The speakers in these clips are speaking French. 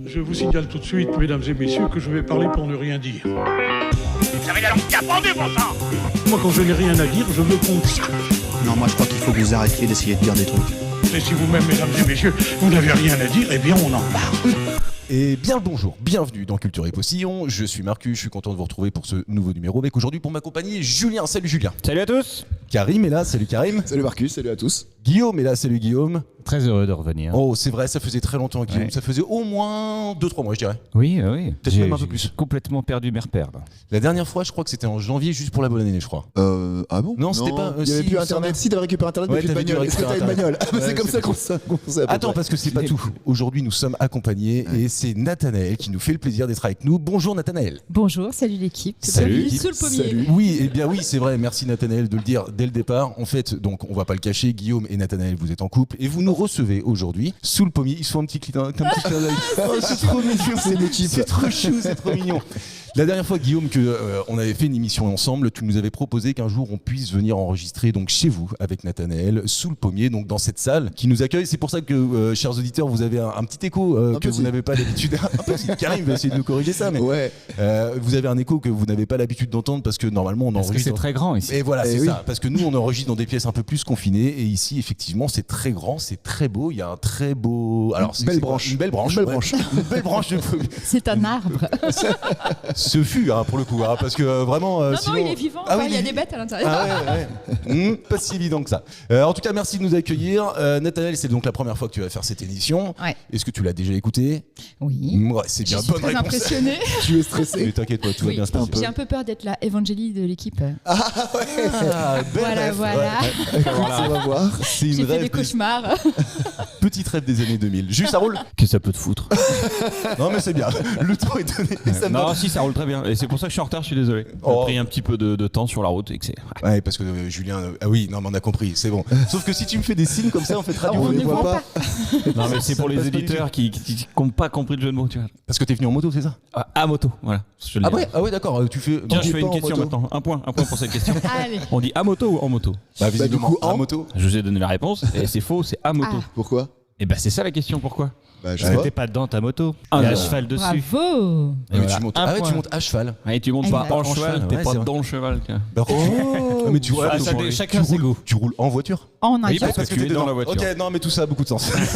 Je vous signale tout de suite, mesdames et messieurs, que je vais parler pour ne rien dire. Vous avez la langue qui a pendu, bon sang. Moi, quand je n'ai rien à dire, je veux qu'on sache. Non, moi je crois qu'il faut que vous arrêtiez d'essayer de dire des trucs. Et si vous-même, mesdames et messieurs, vous n'avez rien à dire, eh bien, on en parle. Et bien le bonjour, bienvenue dans Culture et Postillon. Je suis Marcus, je suis content de vous retrouver pour ce nouveau numéro. Avec aujourd'hui pour m'accompagner Julien. Salut Julien. Salut à tous. Karim est là, salut Karim. Salut Marcus, salut à tous. Guillaume est là, salut Guillaume. Très heureux de revenir. Oh, c'est vrai, ça faisait très longtemps Guillaume. Ouais. Ça faisait au moins 2-3 mois, je dirais. Oui, oui. Peut-être même un peu plus. Complètement perdu mes repères. Là. La dernière fois, je crois que c'était en janvier, juste pour la bonne année, je crois. Ah bon? Non, c'était pas. Il n'y avait si, plus ça internet. va. Si, t'avais récupéré internet, mais Ouais, plus de t'avais dû bagnole. Est-ce que t'avais une récupérer bagnole? Ah, bah, Ouais, c'est comme c'est ça qu'on sait à peu Attends, près. parce que c'est pas tout. Aujourd'hui, nous sommes accompagnés et c'est Nathanaël qui nous fait le plaisir d'être avec nous. Bonjour Nathanaël. Bonjour, salut l'équipe. Salut. Sous le pommier. Salut. Oui, eh bien oui, c'est vrai. Merci Nathanaël de le dire dès le départ. En fait, donc on va pas le cacher, Guillaume et Nathanaël, vous êtes en couple et vous nous recevez aujourd'hui sous le pommier. Ils sont un petit clin d'œil. Oh, c'est trop mignon, C'est une équipe. c'est trop chou, c'est trop mignon. La dernière fois, Guillaume, on avait fait une émission ensemble, tu nous avais proposé qu'un jour on puisse venir enregistrer donc chez vous avec Nathanaël sous le pommier, donc dans cette salle qui nous accueille. C'est pour ça que, chers auditeurs, vous avez un petit écho que vous n'avez pas l'habitude. Un peu, Karim va essayer de nous corriger ça, mais Ouais. vous avez un écho que vous n'avez pas l'habitude d'entendre parce que normalement on Parce que enregistre. c'est très grand ici. Et voilà, c'est oui. ça. Parce que nous, on enregistre dans des pièces un peu plus confinées. Et ici, effectivement, c'est très grand, c'est très beau. Il y a un très beau. Alors, Belle c'est branche. Une belle branche. Une belle ouais. branche. Une belle branche de pommier. C'est un arbre. Ce fut, pour le coup. Parce que vraiment. Non, sinon... non, il est vivant. Ah oui, il y a il- des bêtes à l'intérieur. Ah ouais. Pas si évident que ça. En tout cas, merci de nous accueillir. Nathanaël, c'est donc la première fois que tu vas faire cette émission. Ouais. Est-ce que tu l'as déjà écouté? Oui. Ouais, c'est Je bien. suis Bonne très réponse. impressionnée. Tu es stressé? Mais t'inquiète pas, tout va Oui. bien se passer. J'ai un peu peur d'être la évangélie de l'équipe. Ah, belle Voilà, ref, voilà. ouais. Écoute, on va voir. C'est une J'ai fait rêve des cauchemars. petite rêve des années 2000. Juste, ça roule? Que ça peut te foutre. Non, mais c'est bien. Le temps est donné. Ça me Non, va. si, ça roule très bien. Et c'est pour ça que je suis en retard, je suis désolé. J'ai Oh. pris un petit peu de temps sur la route et que c'est. Ouais, parce que Julien. Ah oui, non, mais on a compris, c'est bon. Sauf que si tu me fais des signes comme ça, en fait, radio, On on les les voit voit. pas. Non, mais c'est pour les passe pas du éditeurs qui n'ont pas compris le jeu de mots, tu vois. Parce que t'es venu en moto, c'est ça? À moto, voilà. Je le dis. Ah ouais, d'accord. Tu fais. Tiens, On je dit fais pas une en question moto. maintenant. Un point pour cette question. Allez. On dit à moto ou en moto? Bah, visiblement, du coup, en en moto. Je vous ai donné la réponse et c'est faux, c'est à moto. Ah. Pourquoi? Et bah c'est ça la question, pourquoi? Bah, je Ouais. sais pas. T'es pas dedans ta moto. Il y a Ah, un cheval dessus. Bravo. Et Mais voilà. tu montes. Un Ah ouais, point. tu montes à cheval. Ouais, tu montes pas Exact. en En cheval, cheval, t'es ouais, pas c'est vrai. dans le cheval. Quoi. Bah, Ah, mais tu roules. Ah, tu ça, roules- chacun tu ses roules- goûts. Tu roules en voiture? En Oui, avion. parce que tu es t'es dans la voiture. Ok, non, mais tout ça a beaucoup de sens. Allez,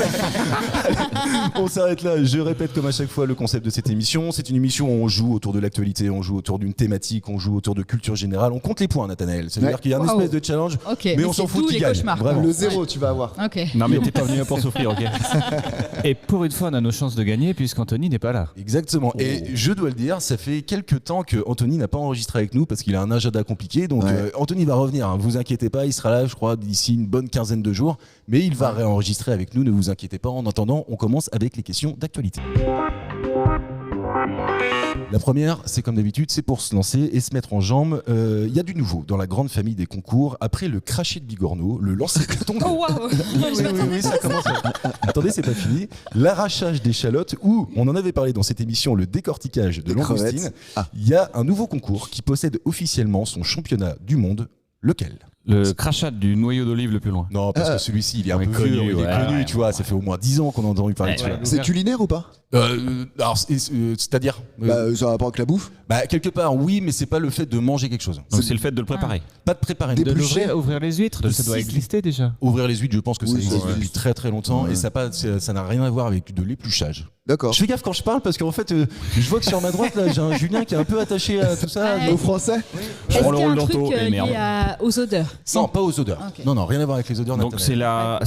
on s'arrête là. Je répète comme à chaque fois le concept de cette émission. C'est une émission où on joue autour de l'actualité, on joue autour d'une thématique, on joue autour de culture générale. On compte les points, Nathanaël. Ça veut Ouais. dire qu'il y a un Wow. espèce de challenge, Ok. mais on c'est s'en fout d'où qui les gagne. cauchemars. Vraiment. Le zéro, tu vas avoir. Ok. Non mais t'es pas venu là pour souffrir, ok. Et pour une fois on a nos chances de gagner puisqu'Anthony n'est pas là. Exactement. Et je dois le dire, ça fait quelques temps que Anthony n'a pas enregistré avec nous parce qu'il a un agenda compliqué. Donc Ouais. Anthony va revenir, hein, vous inquiétez pas, il sera là, je crois, d'ici une bonne quinzaine de jours. Mais il va réenregistrer avec nous, ne vous inquiétez pas. En attendant, on commence avec les questions d'actualité. La première, c'est comme d'habitude, c'est pour se lancer et se mettre en jambe. Il y a du nouveau dans la grande famille des concours. Après le crachet de Bigorneau, le lancer de bâton. Oh waouh. Oui, ça commence. Attendez, c'est pas fini. L'arrachage d'échalotes, ou on en avait parlé dans cette émission, le décortiquage de Des langoustine. crevettes. Ah. Il y a un nouveau concours qui possède officiellement son championnat du monde. Lequel? Le crachat du noyau d'olive le plus loin. Non, parce que celui-ci, il est un Ouais, peu connu, vieux, il est ouais, connu, ouais, tu vois. Ça fait au moins 10 ans qu'on a entendu parler de Ouais, celui-là. ouais. C'est culinaire ou pas? Alors, c'est-à-dire Ça a rapport avec la bouffe? quelque part, oui, mais c'est pas le fait de manger quelque chose. Donc c'est le fait de le préparer. Pas de préparer. Des De D'éplucher. Ouvrir les huîtres, ça doit Si. exister déjà. Ouvrir les huîtres, je pense que ça Oui, ça existe existe. depuis très très longtemps Ouais. et ça n'a rien à voir avec de l'épluchage. D'accord. Je fais gaffe quand je parle parce qu'en fait, je vois que sur ma droite, là, j'ai un Julien qui est un peu attaché à tout ça. Ouais. Au français? Est-ce prends qu'il le y a rôle un truc d'Anto, et merde. lié aux odeurs? Non, pas aux odeurs. Ok. Non, rien à voir avec les odeurs. Donc Nathanaël.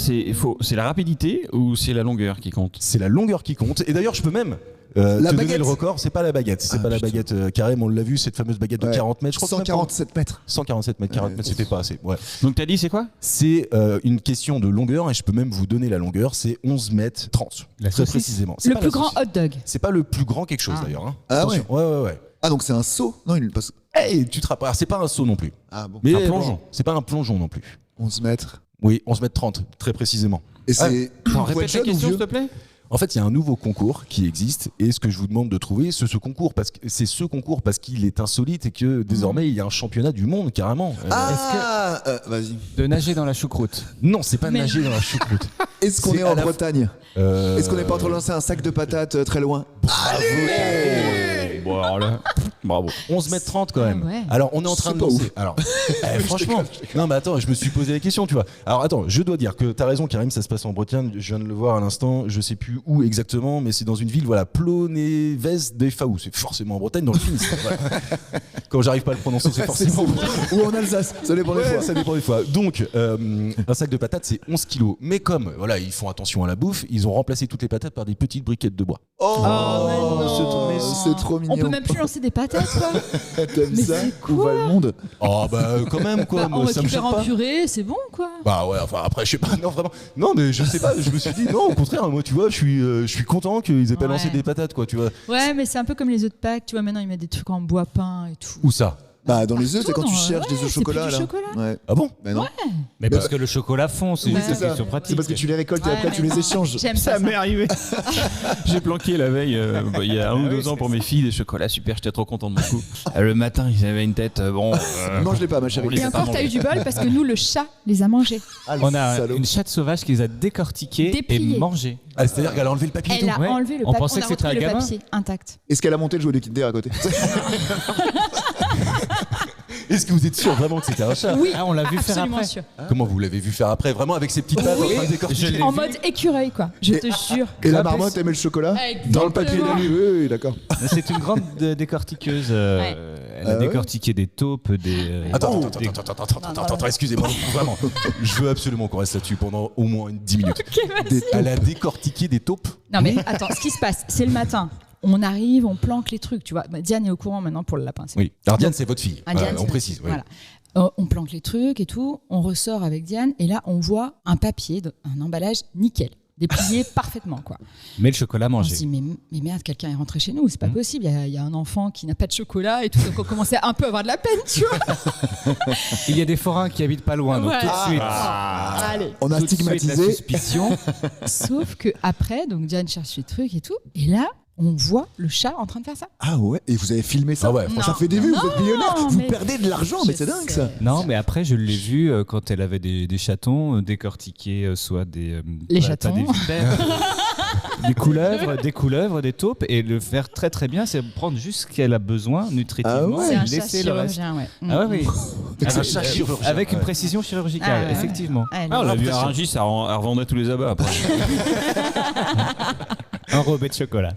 c'est la rapidité ou c'est la longueur qui compte? C'est la longueur qui compte. Et d'ailleurs, je peux même te donner baguette. le record. C'est pas la baguette. C'est Ah, pas la putain. baguette carême. On l'a vu, cette fameuse baguette de Ouais. 40 mètres. Je crois que même pas- 147 mètres. 147 mètres. 40 Ouais. mètres, c'était pas assez. Ouais. Donc t'as dit c'est quoi? C'est une question de longueur et je peux même vous donner la longueur. C'est 11 mètres 30. La très saucisse. précisément. C'est Le pas plus la grand saucisse. hot dog. C'est pas le plus grand quelque chose Ah. d'ailleurs. Hein. Ah Attention. Ouais. Ah, donc c'est un seau? Non, il passe. Hey, tu te rappelles. Alors, c'est pas un saut non plus. Ah bon. Mais Un plongeon. bon, c'est pas un plongeon non plus. 11 mètres. Oui, 11 mètres 30, très précisément. Et c'est. Attends, Faut répète être la jeune ou question vieux? s'il te plaît. En fait, il y a un nouveau concours qui existe et ce que je vous demande de trouver, c'est ce concours parce qu'il est insolite et que désormais il y a un championnat du monde carrément. Vas-y. De nager dans la choucroute. Non, c'est pas Mais- nager dans la choucroute. Est-ce qu'on C'est est à en la- Bretagne Est-ce qu'on n'est pas en train de lancer un sac de patates très loin? Bon, alors là, bravo. 11m30 quand même. Ah ouais. Alors on est en train C'est de pas lancer. ouf. Alors, franchement, non mais attends, je me suis posé la question, tu vois. Alors attends, je dois dire que t'as raison, Karim, ça se passe en Bretagne. Je viens de le voir à l'instant. Je sais plus où exactement, mais c'est dans une ville, voilà, Plonévez des Faou. C'est forcément en Bretagne, dans le Finistère. Voilà. Quand j'arrive pas à le prononcer, c'est forcément. Ou en Alsace, ça dépend des Ouais, fois. ça dépend des fois. Donc, un sac de patates, c'est 11 kilos. Mais comme, voilà, ils font attention à la bouffe, ils ont remplacé toutes les patates par des petites briquettes de bois. Oh, mais non. c'est trop mignon. On peut même plus lancer des patates, quoi. T'aimes Mais ça? c'est Où quoi va le monde? Oh, bah, quand même, quoi. On Moi, ça me récupère choque en pas. purée, c'est bon, quoi. Bah ouais, enfin après je sais pas, non vraiment, non mais je sais pas, je me suis dit non au contraire, moi tu vois, je suis content qu'ils aient pas Ouais. lancé des patates quoi, tu vois. Ouais, mais c'est un peu comme les œufs de Pâques, tu vois, maintenant ils mettent des trucs en bois peint et tout. Où ça? Bah, dans les œufs, c'est quand tu Partout, cherches des œufs au c'est chocolat, plus là. du chocolat. Ouais. Ah bon? Mais non. Mais parce que le chocolat fond, c'est Ouais. juste C'est une ça. question pratique. C'est parce que tu les récoltes et Ouais, après tu mais les non. échanges. J'aime pas ça. m'est arrivé. J'ai planqué la veille, il y a 1 ou 2 ans pour mes filles, des chocolats super, j'étais trop content de mon coup. Le matin, ils avaient une tête, bon. Mange-les pas, ma chérie. Et encore, t'as eu du bol parce que nous, le chat les a mangés. Ah, le On a salaud. une chatte sauvage qui les a décortiqués Dépliés. et mangés. Ah, c'est-à-dire qu'elle a enlevé le papier et Elle tout. a Ouais. enlevé le On papier. pensait On que a c'était retrouvé un le gamin. papier intact. Est-ce qu'elle a monté le jouet de Kinder à côté? Est-ce que vous êtes sûr vraiment que c'était un chat? Oui, Ah, on l'a vu faire absolument après. sûr. Comment vous l'avez vu faire après? Vraiment avec ses petites pattes en train de décortiquer? Je l'ai En vu. mode écureuil, quoi. Je te jure. Et la Clapet, marmotte aimait le chocolat? Exactement. Dans le papier d'alu, oui, d'accord. C'est une grande décortiqueuse. Elle a Ah ouais décortiqué des taupes, des. Attends, des- attends, excusez-moi, vraiment. Je veux absolument qu'on reste là-dessus pendant au moins 10 minutes. Elle a décortiqué des taupes? Non, mais attends, ce qui se passe, c'est le matin. On arrive, on planque les trucs, tu vois. Bah, Diane est au courant maintenant pour le lapin. c'est Oui. Alors Diane, c'est votre fille. Ah, Diane, on c'est- précise. oui. Voilà. On planque les trucs et tout, on ressort avec Diane et là on voit un papier, un emballage nickel, déplié parfaitement quoi. Mais le chocolat On se mangé. dit mais merde, quelqu'un est rentré chez nous, c'est pas possible, il y a un enfant qui n'a pas de chocolat et tout, donc on commençait un peu à avoir de la peine, tu vois. Il y a des forains qui habitent pas loin, donc Ouais. tout de suite. Allez. On a Tout de suite, la stigmatisé. suspicion. Sauf que après, donc Diane cherche les trucs et tout, et là on voit le chat en train de faire ça. Ah ouais, et vous avez filmé ça? Ah ouais, Ça Non. fait des vues, vous Non, êtes millionnaire. Vous mais- perdez de l'argent, mais Je c'est dingue sais. ça. Non, mais après, je l'ai vu quand elle avait des chatons décortiqués, soit des. Les pas chatons. des vipères, des couleuvres, des taupes, et le faire très très bien, c'est prendre juste ce qu'elle a besoin nutritivement Ah ouais. C'est et un chat laisser le reste. chirurgien, ouais. Ah oui, Un chat chirurgien. avec une Ouais. précision chirurgicale, Ah ouais. effectivement. Ouais, Ah, on l'a vu à Impressionnant. Rungis, elle revendait tous les abats après. Enrobé de chocolat.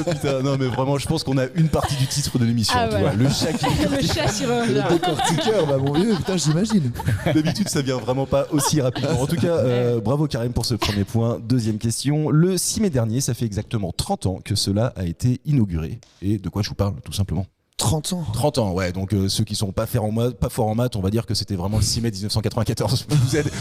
Putain, non mais vraiment, je pense qu'on a une partie du titre de l'émission. Ah, tu voilà. vois, le chat qui le chat chirurgien. Le décortiqueur, bah mon vieux, putain, j'imagine. D'habitude, ça vient vraiment pas aussi rapidement. En tout cas, bravo Karim pour ce premier point. Deuxième question. Le 6 mai dernier, ça fait exactement 30 ans que cela a été inauguré. Et de quoi je vous parle, tout simplement? 30 ans. 30 ans, ouais. Donc ceux qui sont pas forts en maths, on va dire que c'était vraiment le 6 mai 1994. Vous êtes-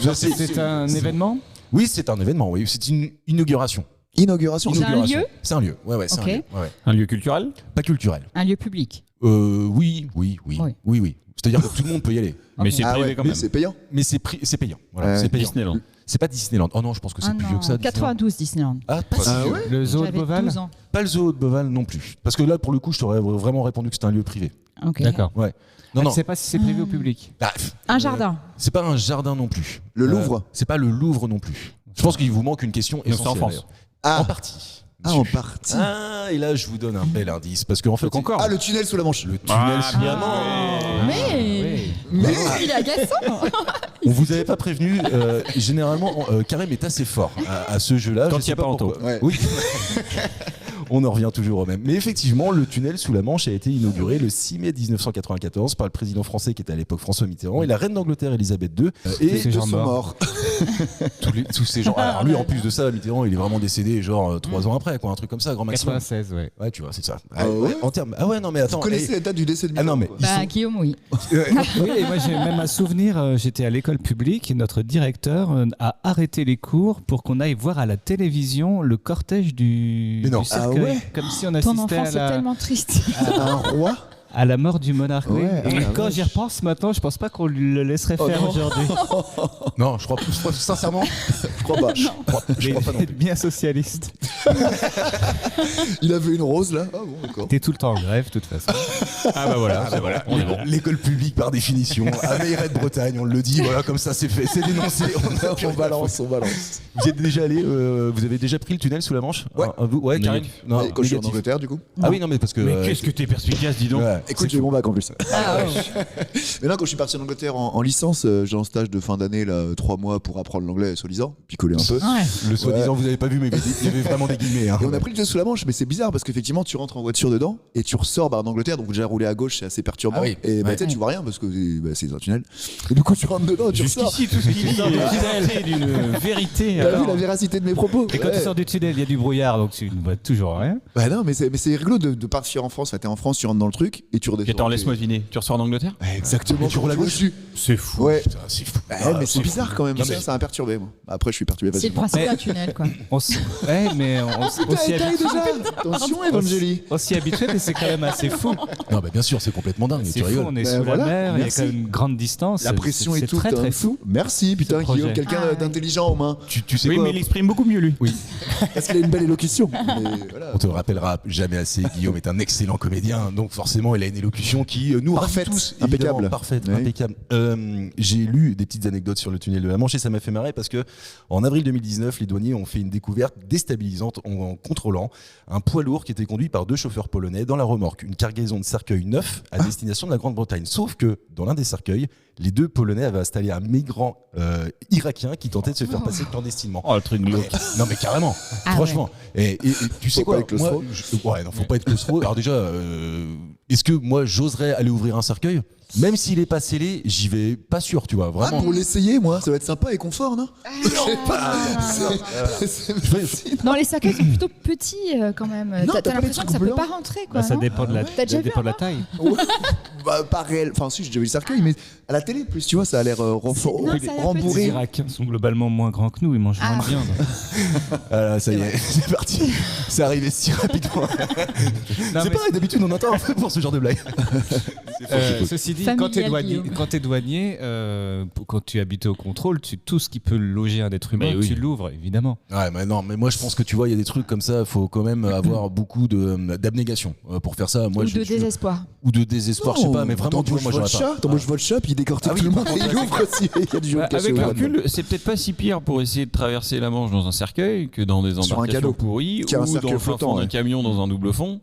je sais- C'est un événement. Oui, c'est un événement. Oui, c'est une inauguration. Inauguration. C'est un Inauguration. lieu C'est un lieu. Ouais, c'est Ok. un lieu. Ouais. Un lieu culturel? Pas culturel. Un lieu public. Oui. Oui. C'est-à-dire que tout le monde peut y aller. Mais c'est Ah privé ouais, quand mais même. c'est payant. Mais c'est payant. Voilà, Ouais. c'est payant. Disneyland. C'est pas Disneyland. Oh non, je pense que c'est Ah plus non, vieux que ça. Disneyland. 92 Disneyland. Ah, pas si Ah vieux. ouais Le zoo de J'avais Beauval. 12 ans. Pas le zoo de Beauval non plus. Parce que là, pour le coup, je t'aurais vraiment répondu que c'était un lieu privé. Ok. D'accord. Ouais. Non, Je non. sais pas si c'est privé au public. Ah, Un jardin. C'est pas un jardin non plus. Le Louvre. C'est pas le Louvre non plus. Je pense qu'il vous manque une question Donc c'est en essentielle. France. d'ailleurs. Ah, En partie. ah, en partie. Ah, et là, je vous donne un bel indice. Parce qu'en fait, Le Concorde. Ah, le tunnel sous la Manche. le tunnel. bien Mais il est agaçant. On vous avait pas prévenu. Généralement, Karim est assez fort à ce jeu-là. Quand Je il y sais a pas en pourquoi. taupe. Ouais. Oui. On en revient toujours au même. Mais effectivement, le tunnel sous la Manche a été inauguré le 6 mai 1994 par le président français qui était à l'époque François Mitterrand et la reine d'Angleterre Elisabeth II. Et ces Ils gens sont morts. morts. tous ces gens. Alors lui, en plus de ça, Mitterrand, il est vraiment décédé genre 3 ans après, quoi, un truc comme ça, grand maximum. 96, ouais. Ouais, tu vois, c'est ça. Ah ouais En termes. Ah ouais, non, mais attends. Vous connaissez la date du décès de Ah non, mais Mitterrand, ils Bah, sont- Guillaume, oui. Oui, et moi j'ai même un souvenir, j'étais à l'école publique et notre directeur a arrêté les cours pour qu'on aille voir à la télévision le cortège du Mais non. cercueil. Ah ouais Comme si on Ton assistait enfance à est la... tellement triste. quoi. Un roi. À la mort du monarque, oui. Ouais, Et ah, quand vache. j'y repense maintenant, je pense pas qu'on le laisserait faire non. aujourd'hui. Non, je crois sincèrement. Je crois pas. Je crois pas non Il est plus. bien socialiste. Il avait une rose là. Ah bon, d'accord. T'es tout le temps en grève, de toute façon. Ah bah voilà, on est bon. L'école publique par définition, à Meilleret de Bretagne, on le dit, voilà, comme ça c'est fait, c'est dénoncé. On balance. Vous êtes déjà allé, vous avez déjà pris le tunnel sous la Manche? Ouais. Ouais, Karine. Non, Et quand je suis en négatif. Angleterre, du coup. Ah oui, non, mais parce que. Mais qu'est-ce que t'es perspicace, dis donc. Ouais, Écoute, j'ai eu mon bac en plus. Mais là, quand je suis parti en Angleterre en licence, j'ai un stage de fin d'année, là, 3 mois pour apprendre l'anglais, soi-disant, picoler un peu. Ouais. le soi-disant, vous avez pas vu, mais il y avait vraiment des guillemets. Hein. Et on a pris le tunnel sous la Manche, mais c'est bizarre parce qu'effectivement, tu rentres en voiture dedans et tu ressors en Angleterre, donc déjà rouler à gauche, c'est assez perturbant. Ah oui. Et bah, Ouais. tu sais, tu vois rien parce que c'est un tunnel. Et du coup, tu rentres dedans et tu ressors. Jusqu'ici, tout ce qu'il dit est d'une vérité. T'as vu alors. la véracité de mes propos? Et quand Ouais. tu sors du tunnel, il y a du brouillard, donc tu ne vois toujours rien. Bah non, mais c'est rigolo de partir en France. Enfin, t'es en France, tu rentres dans le truc et tu redescends. Attends, laisse-moi deviner. Tu ressors en Angleterre? Ouais, exactement. Tu roules à vois gauche dessus. C'est fou. Ouais. Putain, c'est fou. Ouais, Ah, mais c'est bizarre quand même. Non, mais- Ça m'a perturbé, moi. Après, je suis perturbé C'est le facilement. principe Mais- d'un tunnel, quoi. Ouais, mais on s'y Taille habitue. déjà. Attention, Evangélie. On s'y habitue, mais c'est quand même assez fou. Non, bah bien sûr, c'est complètement dingue. C'est Tu fou, rigoles. on est Ben sous voilà, la mer, il y a merci. quand même une grande distance. La pression C'est et tout. très t'as très un fou. fou. Merci, putain, projet. Guillaume. Quelqu'un Ah, ouais. d'intelligent aux mains. Tu sais Oui, quoi mais il exprime beaucoup mieux, lui. Oui. Parce qu'il a une belle élocution. Mais voilà. On te le rappellera jamais assez. Guillaume est un excellent comédien, donc forcément, il a une élocution qui nous ravit Parfaite. tous. Impeccable. Évidemment. Parfaite, Oui. impeccable. J'ai lu des petites anecdotes sur le tunnel de la Manche et ça m'a fait marrer parce que en avril 2019, les douaniers ont fait une découverte déstabilisante en contrôlant un poids lourd qui était conduit par 2 chauffeurs polonais dans la remorque, une cargaison de cercueils neufs à destination de la Grande-Bretagne. Sauf que dans l'un des cercueils, les 2 Polonais avaient installé un migrant irakien qui tentait de se faire passer clandestinement. Oh, le truc glauque. Non mais carrément, Ah franchement. Et tu sais Faut quoi, pas être moi, claustro. ouais, non, faut pas être claustro. Alors déjà, est-ce que moi j'oserais aller ouvrir un cercueil? Même s'il est pas scellé, j'y vais pas sûr, tu vois, Ah, vraiment. pour l'essayer, moi, ça va être sympa et confort, non? Je sais pas. C'est facile. Non, les cercueils sont plutôt petits quand même. Non, T'as t'as pas l'impression les que ça trucs peut pas blancs. rentrer, quoi. Bah, ça non dépend de la, T'as déjà ça vu dépend de la un taille. Ouais. Bah, pas réel. Enfin, si, j'ai déjà vu le cercueil, mais à la télé, plus, tu vois, ça a l'air Non, ça a l'air Les rembourré. Irakiens sont globalement moins grands que nous, ils mangent moins de viande. Ah là, ça y est, c'est parti. C'est arrivé si rapidement. Non, C'est mais- pareil, d'habitude on attend un peu pour ce genre de blague. Ceci dit, Familial, quand t'es douanier, quand tu habites au contrôle, tout ce qui peut loger un être humain, Mais oui. tu l'ouvres, évidemment. Ouais, mais non, mais moi je pense que tu vois, il y a des trucs comme ça, faut quand même avoir beaucoup d'abnégation pour faire ça. Moi, Ou de désespoir. ou de désespoir, je sais pas, mais vraiment, tu vois, moi j'aurais pas. T'embauches votre chat, puis il décortique Ah oui, tout le monde par et contre, il là, ouvre aussi. Il y a du jaune Bah, caché avec au le bas. recul, c'est peut-être pas si pire pour essayer de traverser la Manche dans un cercueil que dans des Sur un embarcations canot. pourries Qui a un ou dans cercueil le fin flottant, fond d'un ouais. camion dans un double fond.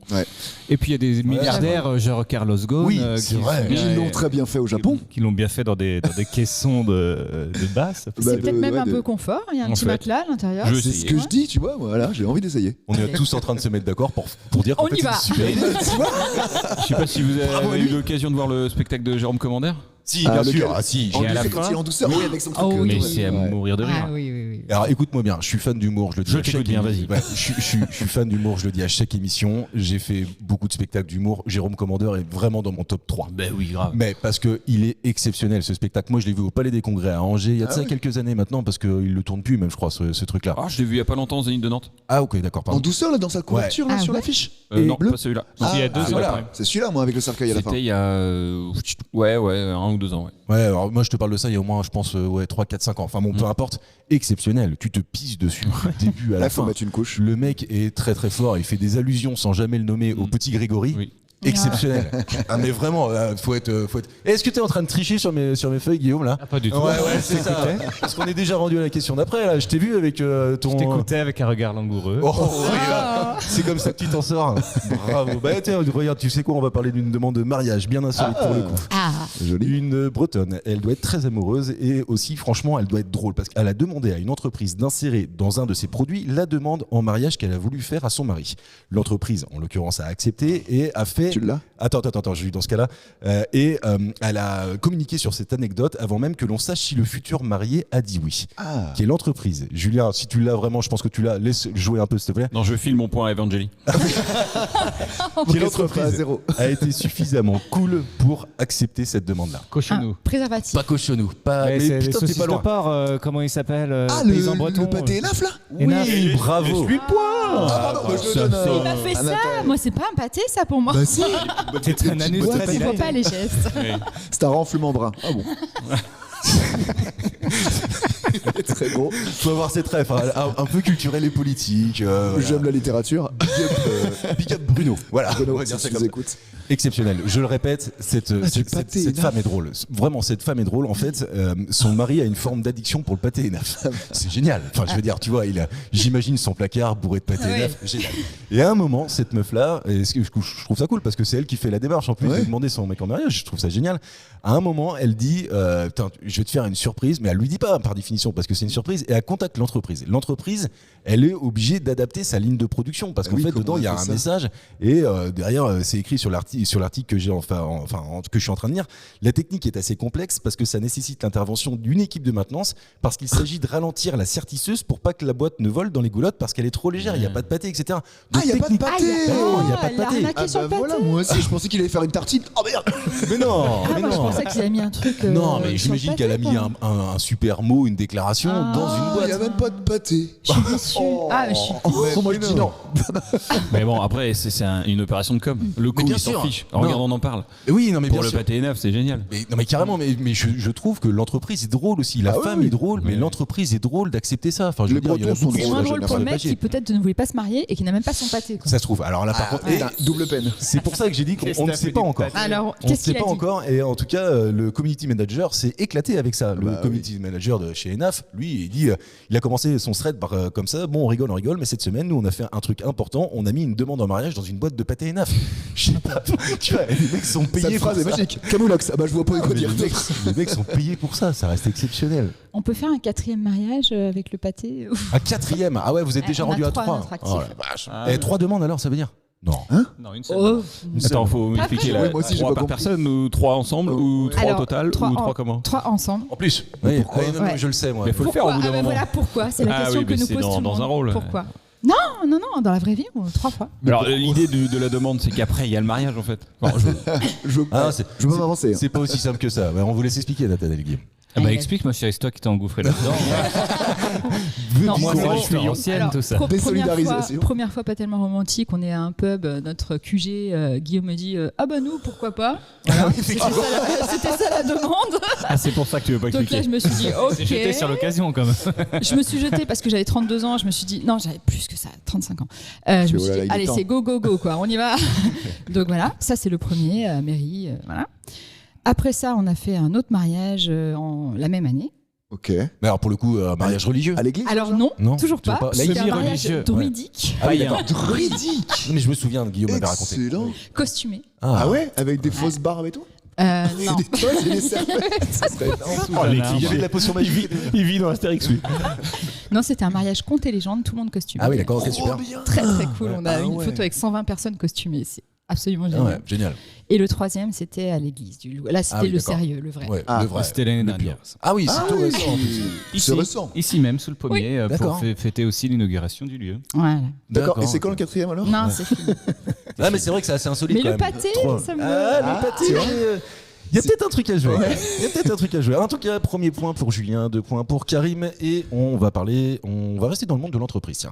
Et puis il y a des milliardaires, genre Carlos Ghosn, Oui, c'est vrai. Ils l'ont très bien fait au Japon. qui l'ont bien fait dans des caissons de basse. Bah, C'est peut-être même ouais, un peu confort. Il y a un En petit fait. matelas à l'intérieur. Je- C'est ce que je dis, tu vois. Voilà, j'ai envie d'essayer. On est tous en train de se mettre d'accord pour dire qu'en On fait y va. c'est super idée. Je sais pas si vous avez eu l'occasion de voir le spectacle de Jérôme Commander. Si, Ah, bien lequel sûr. Ah si. En à la douceur, fin- quand il est en douceur, oui, avec son truc. Oh, oui. Mais c'est à Ouais. mourir de rire. Ah oui, oui, oui. Alors écoute-moi bien, je suis fan d'humour, je le dis Je à t'écoute chaque bien, émission. vas-y. Ouais, je suis fan d'humour, je le dis à chaque émission. J'ai fait beaucoup de spectacles d'humour. Jérôme Commander est vraiment dans mon top 3. Ben oui, grave. Mais parce que il est exceptionnel ce spectacle. Moi je l'ai vu au Palais des Congrès à Angers il y a de ça quelques années maintenant parce qu'il le tourne plus même je crois ce truc-là. Ah, je l'ai vu il y a pas longtemps au Zénith de Nantes. Ah ok d'accord En pardon. douceur, là, dans sa couverture, là, Ah sur ouais. l'affiche. Et Non, bleu. pas celui-là. Ah, il y a 2 ans. voilà. après. C'est celui-là, moi, avec le cercueil à la fin. C'était il y a ouais 1 ou 2 ans. Ouais. Ouais alors moi je te parle de ça il y a au moins je pense 3, 4, 5 ans. Enfin bon peu importe. Exceptionnel. Tu te pisses dessus du début à Là, la faut fin. mettre une couche. Le mec est très très fort. Il fait des allusions sans jamais le nommer au petit Grégory. Oui. Exceptionnel. Ah mais vraiment, faut être. Est-ce que t'es en train de tricher sur mes feuilles, Guillaume là? Ah, pas du tout. Ouais, c'est ça. Parce qu'on est déjà rendu à la question d'après. Là, je t'ai vu avec ton. Je t'écoutais avec un regard langoureux. Oh, oui, là. C'est comme ça que tu t'en sors. Bravo. Bah tiens, regarde, tu sais quoi? On va parler d'une demande de mariage bien insolite pour le coup. Ah, Joli. Une Bretonne, elle doit être très amoureuse et aussi, franchement, elle doit être drôle parce qu'elle a demandé à une entreprise d'insérer dans un de ses produits la demande en mariage qu'elle a voulu faire à son mari. L'entreprise, en l'occurrence, a accepté et a fait. Tu l'as? Attends, j'ai eu dans ce cas-là. Elle a communiqué sur cette anecdote avant même que l'on sache si le futur marié a dit oui. Ah. Qui est l'entreprise. Julien, si tu l'as vraiment, je pense que tu l'as. Laisse jouer un peu, s'il te plaît. Non, je file mon point à Evangélie. Qui est Qu'est-ce qu'on fait à l'entreprise zéro a été suffisamment cool pour accepter cette demande-là. Cochonou. préservatif. Pas cochonou. Pas. Mais Mais c'est les putain, t'es saucisses pas de loin. porc, comment il s'appelle Ah, paysan le breton. pâté Elaf, là? Hénaf. Oui, bravo. Je suis le point. pardon, je ça le donne Il m'a fait à ça. Nathalie. Moi, c'est pas un pâté, ça, pour moi. Bah si. C'est un anus Ouais, très Je vois pas les gestes. C'est un renflement brun. Ah bon. Très beau. Faut avoir ses traits, un peu culturel et politique. J'aime la littérature. Big up Bruno. Voilà. Bruno, On va si dire ça tu comme nous ça. écoutes. Exceptionnel. Je le répète, cette pâté Enaf. femme est drôle. Vraiment, cette femme est drôle. En fait, son mari a une forme d'addiction pour le pâté Enaf. C'est génial. Enfin, je veux dire, tu vois, j'imagine son placard bourré de pâté Ouais. Enaf. Génial. Et à un moment, cette meuf-là, et je trouve ça cool parce que c'est elle qui fait la démarche en plus Ouais. de demander son mec en mariage. Je trouve ça génial. À un moment, elle dit, putain, je vais te faire une surprise, mais elle lui dit pas par définition parce que c'est une surprise. Et elle contacte l'entreprise. L'entreprise, elle est obligée d'adapter sa ligne de production parce qu'en Oui, fait, comment dedans, il y a elle fait un ça message et derrière, c'est écrit sur l'article que j'ai que je suis en train de lire. La technique est assez complexe parce que ça nécessite l'intervention d'une équipe de maintenance parce qu'il s'agit de ralentir la sertisseuse pour pas que la boîte ne vole dans les goulottes parce qu'elle est trop légère. Il n'y a pas de pâté, etc. Ah, il n'y a pas de pâté. Non, il y a pas de elle l'a pâté. arnaqué Ah sur bah le pâté. voilà, moi aussi, je pensais qu'il allait faire une tartine. Oh merde. Mais non, Ah, mais moi, je non. pensais qu'ils avaient mis un truc. Non, mais sur j'imagine le qu'elle a pâté, mis quoi. un super mot, une déclaration Ah. dans une Il boîte. n'y a même pas de pâté. Je suis déçue. Ah, je suis. Moi je dis non. Mais bon, après, c'est une opération de com. Le coup, bien il s'en sûr. fiche. Non. Regarde, on en parle. Oui, non, mais Pour bien le sûr. pâté Enaf, c'est génial. Mais, non mais carrément, mais je trouve que l'entreprise est drôle aussi. La Ah femme oui. est drôle, mais Oui. l'entreprise est drôle d'accepter ça. Enfin, je Les veux dire, il y en a Bretons sont beaucoup C'est drôles, moins la drôle pour le mec génération qui peut-être ne voulait pas se marier et qui n'a même pas son pâté. quoi. Ça se trouve. Alors là, par contre, et Double peine. c'est pour ça que j'ai dit qu'on ne sait pas encore. Alors, On ne qu'est-ce sait qu'il a pas dit encore, et en tout cas, le community manager s'est éclaté avec ça. Le bah community manager de chez Enaf, lui, il dit, il a commencé son thread comme ça. Bon, on rigole, mais cette semaine, nous, on a fait un truc important. On a mis une demande en mariage dans une boîte de pâté Enaf. Je sais pas. Tu vois, les mecs sont payés Cette pour phrase est ça. magique. Camoulox. Ah bah je vois pas quoi Mais dire. les mecs sont payés pour ça. Ça reste exceptionnel. On peut faire un 4e mariage avec le pâté. Un 4e. Ah ouais, vous êtes déjà On a rendu à 3 3. notre actif. Oh la vache. Et 3 demandes alors, ça veut dire? Non. Non, une seule. Oh. Attends, faut m'expliquer Ouais, là. moi aussi, j'ai 3 pas par compris. personne ou 3 ensemble ou 3 au Alors, total ou 3 comment 3 ensemble. En plus. Oui, pourquoi non, Ouais. je le sais, moi. Mais faut le faire au bout d'un Ah ben moment. voilà pourquoi. C'est la Ah question oui, que mais nous c'est pose tout le dans monde. un rôle. Pourquoi Non, dans la vraie vie, 3 fois. Alors l'idée de la demande, c'est qu'après il y a le mariage en fait. Bon, Je veux Ah, pas c'est- m'avancer. C'est pas aussi simple que ça. Ouais, on vous laisse expliquer, Nathalie Guillaume. Ah bah explique-moi, chérie, c'est toi qui t'es engouffré là-dedans. Non, Moi, c'est c'est bon. je suis ancienne, Alors, tout ça. Désolidarisation. Première fois pas tellement romantique, on est à un pub, notre QG, Guillaume me dit ah bah nous pourquoi pas. Voilà. C'était ça la demande. Ah, c'est pour ça que tu veux pas Donc là je expliquer. me suis dit C'est jeté sur ok. l'occasion quand même. Je me suis jetée parce que j'avais 32 ans, je me suis dit non j'avais plus que ça, 35 ans. Je me suis voilà, dit il est allez temps. c'est go quoi, on y va. Donc voilà, ça c'est le premier, mairie, voilà. Après ça on a fait un autre mariage la même année. Ok. Mais alors, pour le coup, mariage religieux. À l'église Alors non, Non, toujours toujours pas. pas. C'était Laïque un mariage religieux, ouais. druidique, Ah oui, Païen. d'accord. Druidique. Non, mais je me souviens, Guillaume m'avait raconté. Excellent. costumé. Ah ouais. Avec des fausses barbes et tout. Non. Des toiles et des serpents. Ça serait énorme. Il y avait de la potion magique. il vit dans Astérix lui. Non, c'était un mariage conte et légende, tout le monde costumé. Ah oui, d'accord, ok, super. Très très cool. On a Ah une ouais. photo avec 120 personnes costumées. C'est absolument Ah génial. ouais, génial. Et le troisième, c'était à l'église du Loup. Là, c'était Ah oui, le d'accord. sérieux, le vrai. Ouais, Ah, le vrai. C'était l'année le dernière. pur. Ah oui, c'est Ah tout oui. récent. en plus. Ici, C'est récent. ici même, sous le pommier, pour d'accord. fêter aussi l'inauguration du lieu. Voilà. D'accord. Et c'est quand le 4e alors Non, c'est fini. Ah, mais c'est vrai que c'est assez insolite. Mais quand le même. pâté, Trois. ça me. Ah, le pâté. Il y a peut-être un truc à jouer. Il y a peut-être un truc à jouer. En tout cas, premier point pour Julien, 2 points pour Karim. Et on va rester dans le monde de l'entreprise. Tiens.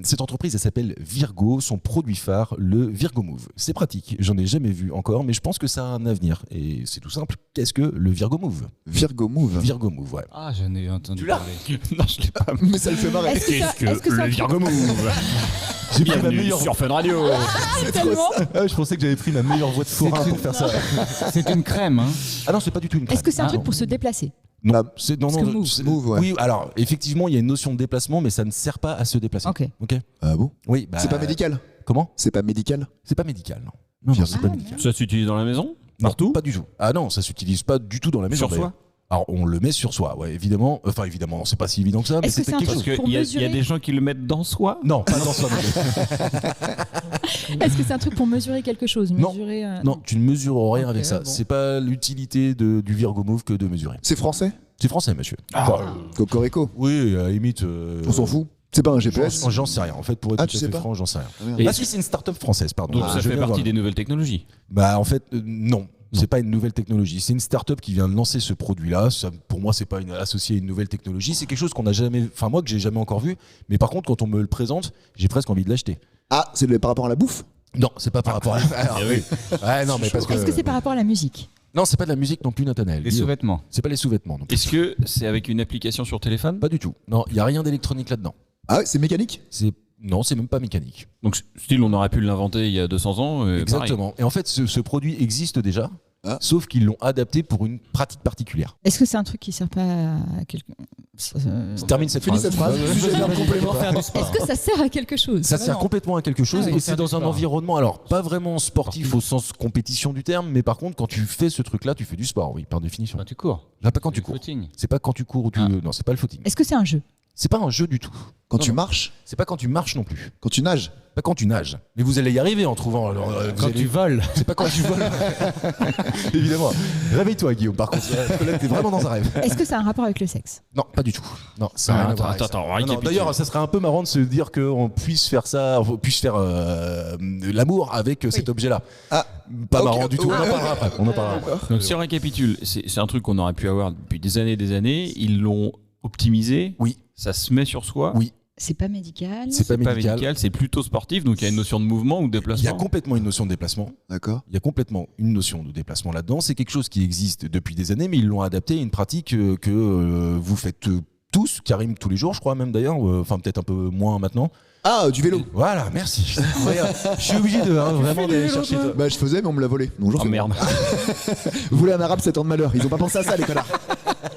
Cette entreprise, elle s'appelle Virgo. Son produit phare, le Virgo Move. C'est pratique. J'en ai jamais vu encore, mais je pense que ça a un avenir. Et c'est tout simple. Qu'est-ce que le Virgo Move? Virgo Move. Virgo Move, ouais. Ah, j'en ai entendu Tu l'as parler. Non, je l'ai pas. Mais ça le fait marrer. Est-ce que ça- est-ce que ça- le Virgo Move J'ai pris ma Bienvenue meilleure. sur Fun Radio. Tellement. Ah, je pensais que j'avais pris ma meilleure voix de forain pour faire ça. C'est une crème, hein. Ah non, c'est pas du tout une crème. Est-ce que c'est un Ah, truc non. pour se déplacer Non, Ah, c'est non, parce que non, move. c'est- Move, ouais. Oui, alors effectivement, il y a une notion de déplacement, mais ça ne sert pas à se déplacer. Ok. Ah bon. Oui, bah, C'est pas médical. Comment? C'est pas médical. C'est pas médical, non. Non, non, c'est pas Ah, médical. Ça s'utilise dans la maison Non, Partout pas du tout. Ah non, ça s'utilise pas du tout dans la maison. Sur d'ailleurs. soi Alors on le met sur soi, ouais, évidemment. Enfin évidemment, c'est pas si évident que ça, mais Est-ce que c'est c'est un quelque truc chose. Parce pour qu'il y a mesurer des gens qui le mettent dans soi. Non, pas dans soi. non. Est-ce que c'est un truc pour mesurer quelque chose Non. mesurer, Non, tu ne mesures rien Ok, avec ça. bon. C'est pas l'utilité du Virgo Move que de mesurer. C'est français. C'est français, monsieur. Cocorico. Oui, à la limite. On s'en fout. C'est pas un GPS. J'en sais rien. En fait, pour être Ah, tout tu à sais fait pas franc, j'en sais rien. Ah, merde. Et Ah si, c'est une start-up française, pardon. Donc ça Je fait viens de partie voir. des nouvelles technologies. Bah en fait, non. C'est pas une nouvelle technologie. C'est une start-up qui vient de lancer ce produit-là. Ça, pour moi, c'est pas associé à une nouvelle technologie. C'est quelque chose qu'on n'a jamais, enfin moi que j'ai jamais encore vu. Mais par contre, quand on me le présente, j'ai presque envie de l'acheter. Ah, c'est par rapport à la bouffe? Non, c'est pas par rapport à. Oui. Ouais, non, mais parce que. Est-ce que c'est par rapport à la musique? Non, c'est pas de la musique non plus, Nathanaël. Les sous-vêtements. C'est pas les sous-vêtements non plus. Est-ce que c'est avec une application sur téléphone? Pas du tout. Non, il y a rien d'électronique là-dedans. Ah ouais, c'est mécanique? Non, c'est même pas mécanique. Donc, style, on aurait pu l'inventer il y a 200 ans. Exactement. Et en fait, ce produit existe déjà. Ah. Sauf qu'ils l'ont adapté pour une pratique particulière. Est-ce que c'est un truc qui sert pas à quelqu'un? Termine cette Finis phrase. cette phrase. Sujet d'un complément. Est-ce que ça sert à quelque chose? Ça sert complètement à quelque chose Ah, et faut c'est faire dans du un sport. environnement, alors pas vraiment sportif au sens compétition du terme, mais par contre quand tu fais ce truc-là, tu fais du sport, oui, par définition. Quand tu cours. Là, pas quand tu Le cours. footing. C'est pas quand tu cours ou tu... Ah. Non, c'est pas le footing. Est-ce que c'est un jeu? C'est pas un jeu du tout. Quand Non, tu non. marches, C'est pas quand tu marches non plus. quand tu nages. Pas quand tu nages. Mais vous allez y arriver en trouvant. Alors, vous Quand allez- tu voles. C'est pas quand tu voles. Évidemment. Réveille-toi, Guillaume, par contre. Là, t'es vraiment dans un rêve. Est-ce que ça a un rapport avec le sexe? Non, pas du tout. Non, ça n'a rien à voir avec ça. Attends, Non, non, récapitule. d'ailleurs, ça serait un peu marrant de se dire qu'on puisse faire ça, on puisse faire l'amour avec cet objet-là. Ah. Pas Ok. marrant du tout. On en parlera après. On en parlera après. Donc, si on récapitule, c'est un truc qu'on aurait pu avoir depuis des années. Ils l'ont optimisé. Oui. Ça se met sur soi. Oui. C'est pas médical? C'est pas Pas médical. médical, c'est plutôt sportif. Donc, il y a une notion de mouvement ou de Il y a déplacement. complètement une notion de déplacement. D'accord. Il y a complètement une notion de déplacement là-dedans. C'est quelque chose qui existe depuis des années, mais ils l'ont adapté à une pratique que vous faites tous, qui arrive tous les jours, je crois même d'ailleurs. Enfin, peut-être un peu moins maintenant. Ah, du vélo. Voilà, merci. Regarde, je suis obligé de vraiment d'aller chercher. Bah, je faisais, mais on me l'a volé. Donc, j'en Oh fais. merde. Vous voulez un arabe, 7 ans de malheur. Ils ont pas pensé à ça, les connards.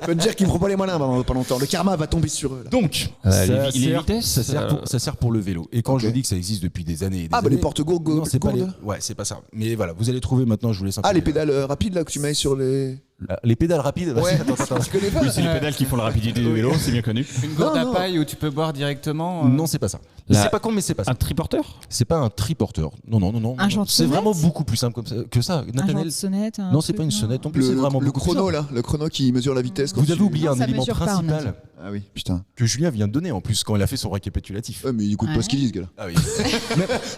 Je peux te dire qu'ils me feront pas les malins pendant pas longtemps. Le karma va tomber sur eux. Là. Donc, les ça, vitesses, ça sert pour le vélo. Et quand Ok. je dis que ça existe depuis des années et des Ah, bah, années, les porte-gourdes. non, c'est pas les... Ouais, c'est pas ça. Mais voilà, vous allez trouver maintenant, je vous laisse un Ah, peu les pédales rapides là que tu mets sur les. Les pédales rapides. Ouais, Attends. je connais pas. Oui, c'est les pédales qui font la rapidité du vélo, c'est bien connu. Une gourde Non, à non. paille où tu peux boire directement. Non, c'est pas ça. La- C'est pas con, mais c'est pas ça. Un triporteur? C'est pas un triporteur. Non. Un genre de C'est sonnette vraiment beaucoup plus simple que ça. Un genre Nathanaël. de sonnette? Non, c'est pas une sonnette non plus. C'est vraiment Le beaucoup plus chrono simple. là, le chrono qui mesure la vitesse. quand Vous avez tu- oublié Non, un ça élément mesure pas, on a principal Ah oui, putain. que Julien vient de donner en plus quand il a fait son récapitulatif. Ouais, mais il écoute Ouais. pas ce qu'il dit, ce gars-là. Ah oui.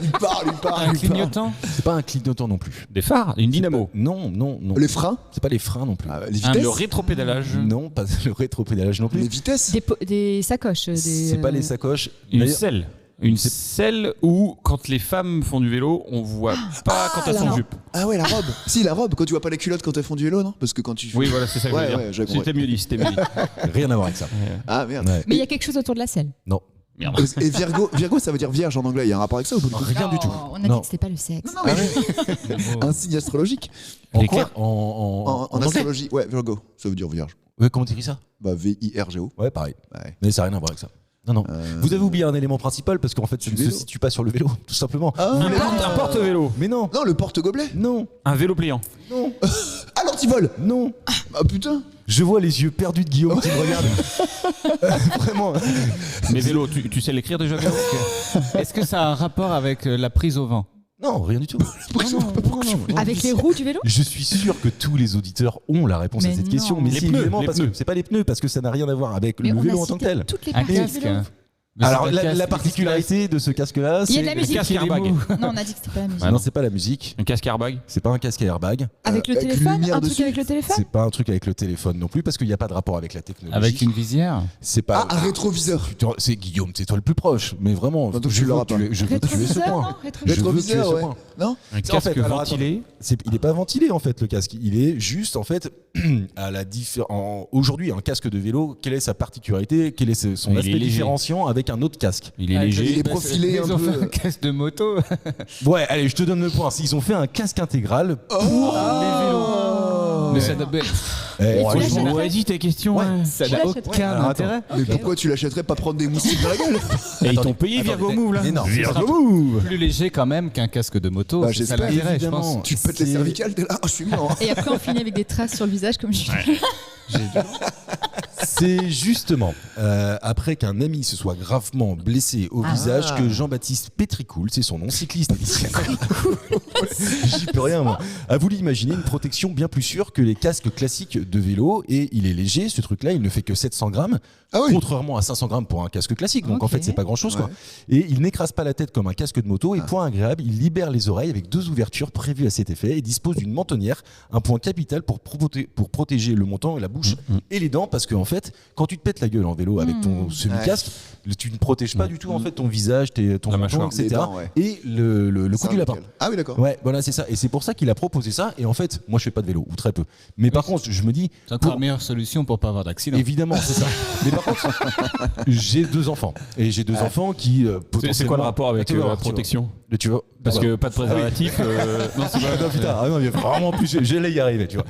Il parle. Un clignotant. C'est pas un clignotant non plus. Des phares? Une dynamo? Non. Les freins, C'est pas les freins non plus. les Le vitesses, rétropédalage? Non, pas le rétropédalage non plus. les vitesses. Des sacoches. C'est pas les sacoches. Une D'ailleurs, selle? Une selle où, quand les femmes font du vélo, on voit pas quand elles là sont en là. jupe. Ah ouais, la robe. Si, la robe, quand tu vois pas les culottes quand elles font du vélo, non? Parce que quand tu. Oui, voilà, c'est ça que je Ouais, veux dire. ouais, j'ai compris. C'était mieux dit, c'était mieux dit. Rien à voir avec ça. Ah merde. Ouais. Mais il y a quelque chose autour de la selle. Non. Merde. Et Virgo, ça veut dire vierge en anglais. Il y a un rapport avec ça ou pas? Rien du tout. On a dit Non. que c'était pas le sexe. Non, mais un signe astrologique. En Les quoi clairs. En En anglais astrologie, ouais, Virgo, ça veut dire vierge. Ouais, comment t'écris ça Bah, V-I-R-G-O. Ouais, pareil. Ouais. Mais ça n'a rien à voir avec ça. Non. Vous avez oublié un élément principal parce qu'en fait, ça ne Du se vélo. situe pas sur le vélo, tout simplement. Ah, Un porte-vélo? Mais non. non, le porte-gobelet. Non. Un vélo pliant? Ah, l'antivol. Non. Ah putain. Je vois les yeux perdus de Guillaume qui me regarde. Vraiment. Mais vélo, tu sais l'écrire déjà, vélo? Est-ce que ça a un rapport avec la prise au vent? Non, rien du tout. Avec les roues du vélo? Je suis sûr que tous les auditeurs ont la réponse à Mais cette non. question. Mais Les si, pneus, évidemment, les parce pneus. que c'est pas les pneus, parce que ça n'a rien à voir avec Mais le on vélo a en tant que cité tel. toutes les Un parties du casque. vélo. Mais Alors c'est pas le la casque, particularité de ce casque-là, Il y a c'est de la Le musique. casque airbag. Non, on a dit que c'était pas la musique. Ah non, c'est pas la musique, Un casque airbag? c'est pas un casque à airbag, Avec le avec une téléphone? lumière Un truc dessus. avec le téléphone? c'est pas un truc avec le téléphone non plus parce qu'il n'y a pas de rapport avec la technologie. Avec une visière. C'est pas. Ah, un rétroviseur. Putain, c'est Guillaume, c'est toi le plus proche, mais vraiment. Attends, je tu veux l'auras que pas. je veux tuer ce Rétroviseur, point. non? Je veux tuer Rétroviseur, ce ouais. point. Non? Un En casque fait, alors, ventilé? Il n'est pas ventilé en fait le casque. Il est juste en fait à la aujourd'hui un casque de vélo. Quelle est sa particularité? Quel est son Il est aspect léger. différenciant avec un autre casque? Il est Ah, Il léger. est profilé Ils un ont fait peu. un casque de moto. Ouais, allez, je te donne le point. Ils ont fait un casque intégral pour les vélos. Mais ça n'a Eh, tu franchement, l'achèterais Vas-y, ta question. hein. ça Je n'a l'achèterais. aucun Alors, intérêt. Mais pourquoi tu l'achèterais pas prendre des moustiques dans la gueule? Et ils t'ont payé Virgo Move là? Mais non, Plus léger quand même qu'un casque de moto. Bah, c'est ça j'espère, l'intérêt, je évidemment. pense. Tu te pètes les C'est- cervicales, t'es là, ah, je suis mort. Et après, on finit avec des traces sur le visage comme je C'est justement après qu'un ami se soit gravement blessé au visage que Jean-Baptiste Pétricool, c'est son nom, cycliste j'y peux rien moi, a voulu imaginer une protection bien plus sûre que les casques classiques de vélo, et il est léger ce truc là, il ne fait que 700 grammes contrairement à 500 grammes pour un casque classique, donc en fait c'est pas grand chose quoi. Et il n'écrase pas la tête comme un casque de moto, et point agréable, il libère les oreilles avec 2 ouvertures prévues à cet effet et dispose d'une mentonnière, un point capital pour protéger le menton et la bouche et les dents, parce que en fait quand tu te pètes la gueule en vélo avec ton semi-casque, tu ne protèges pas du tout en fait ton visage, ton menton, mâchoire, etc. dents, et le cou du lapin. Ah oui, d'accord. Ouais, voilà, c'est ça. Et c'est pour ça qu'il a proposé ça. Et en fait, moi, je fais pas de vélo, ou très peu. Mais par contre, je me dis, C'est encore la meilleure solution pour pas avoir d'accident. évidemment, c'est ça. Mais par contre, j'ai 2 enfants. Et j'ai 2 enfants qui potentiellement. C'est quoi le rapport avec la protection? Tu vois, Parce que pas de préservatif. Non, c'est pas. non, putain, ah non, mais vraiment, en plus, j'allais y arriver, tu vois.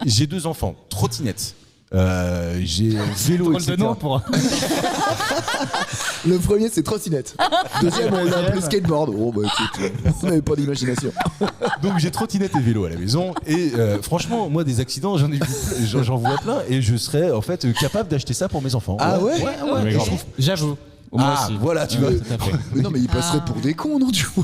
J'ai 2 enfants, trottinettes. J'ai vélo, etc. Le premier, c'est trottinette. Deuxième, on a appelé skateboard. Oh, bah écoute, on n'avait pas d'imagination. Donc j'ai trottinette et vélo à la maison, et franchement, moi, des accidents, j'en vois plein, et je serais en fait capable d'acheter ça pour mes enfants. Ah ouais, Mais je grave. trouve. J'avoue. Moi Ah, aussi. voilà, tu vois. Tout à fait. Mais non, mais ils passeraient pour des cons, non, du coup.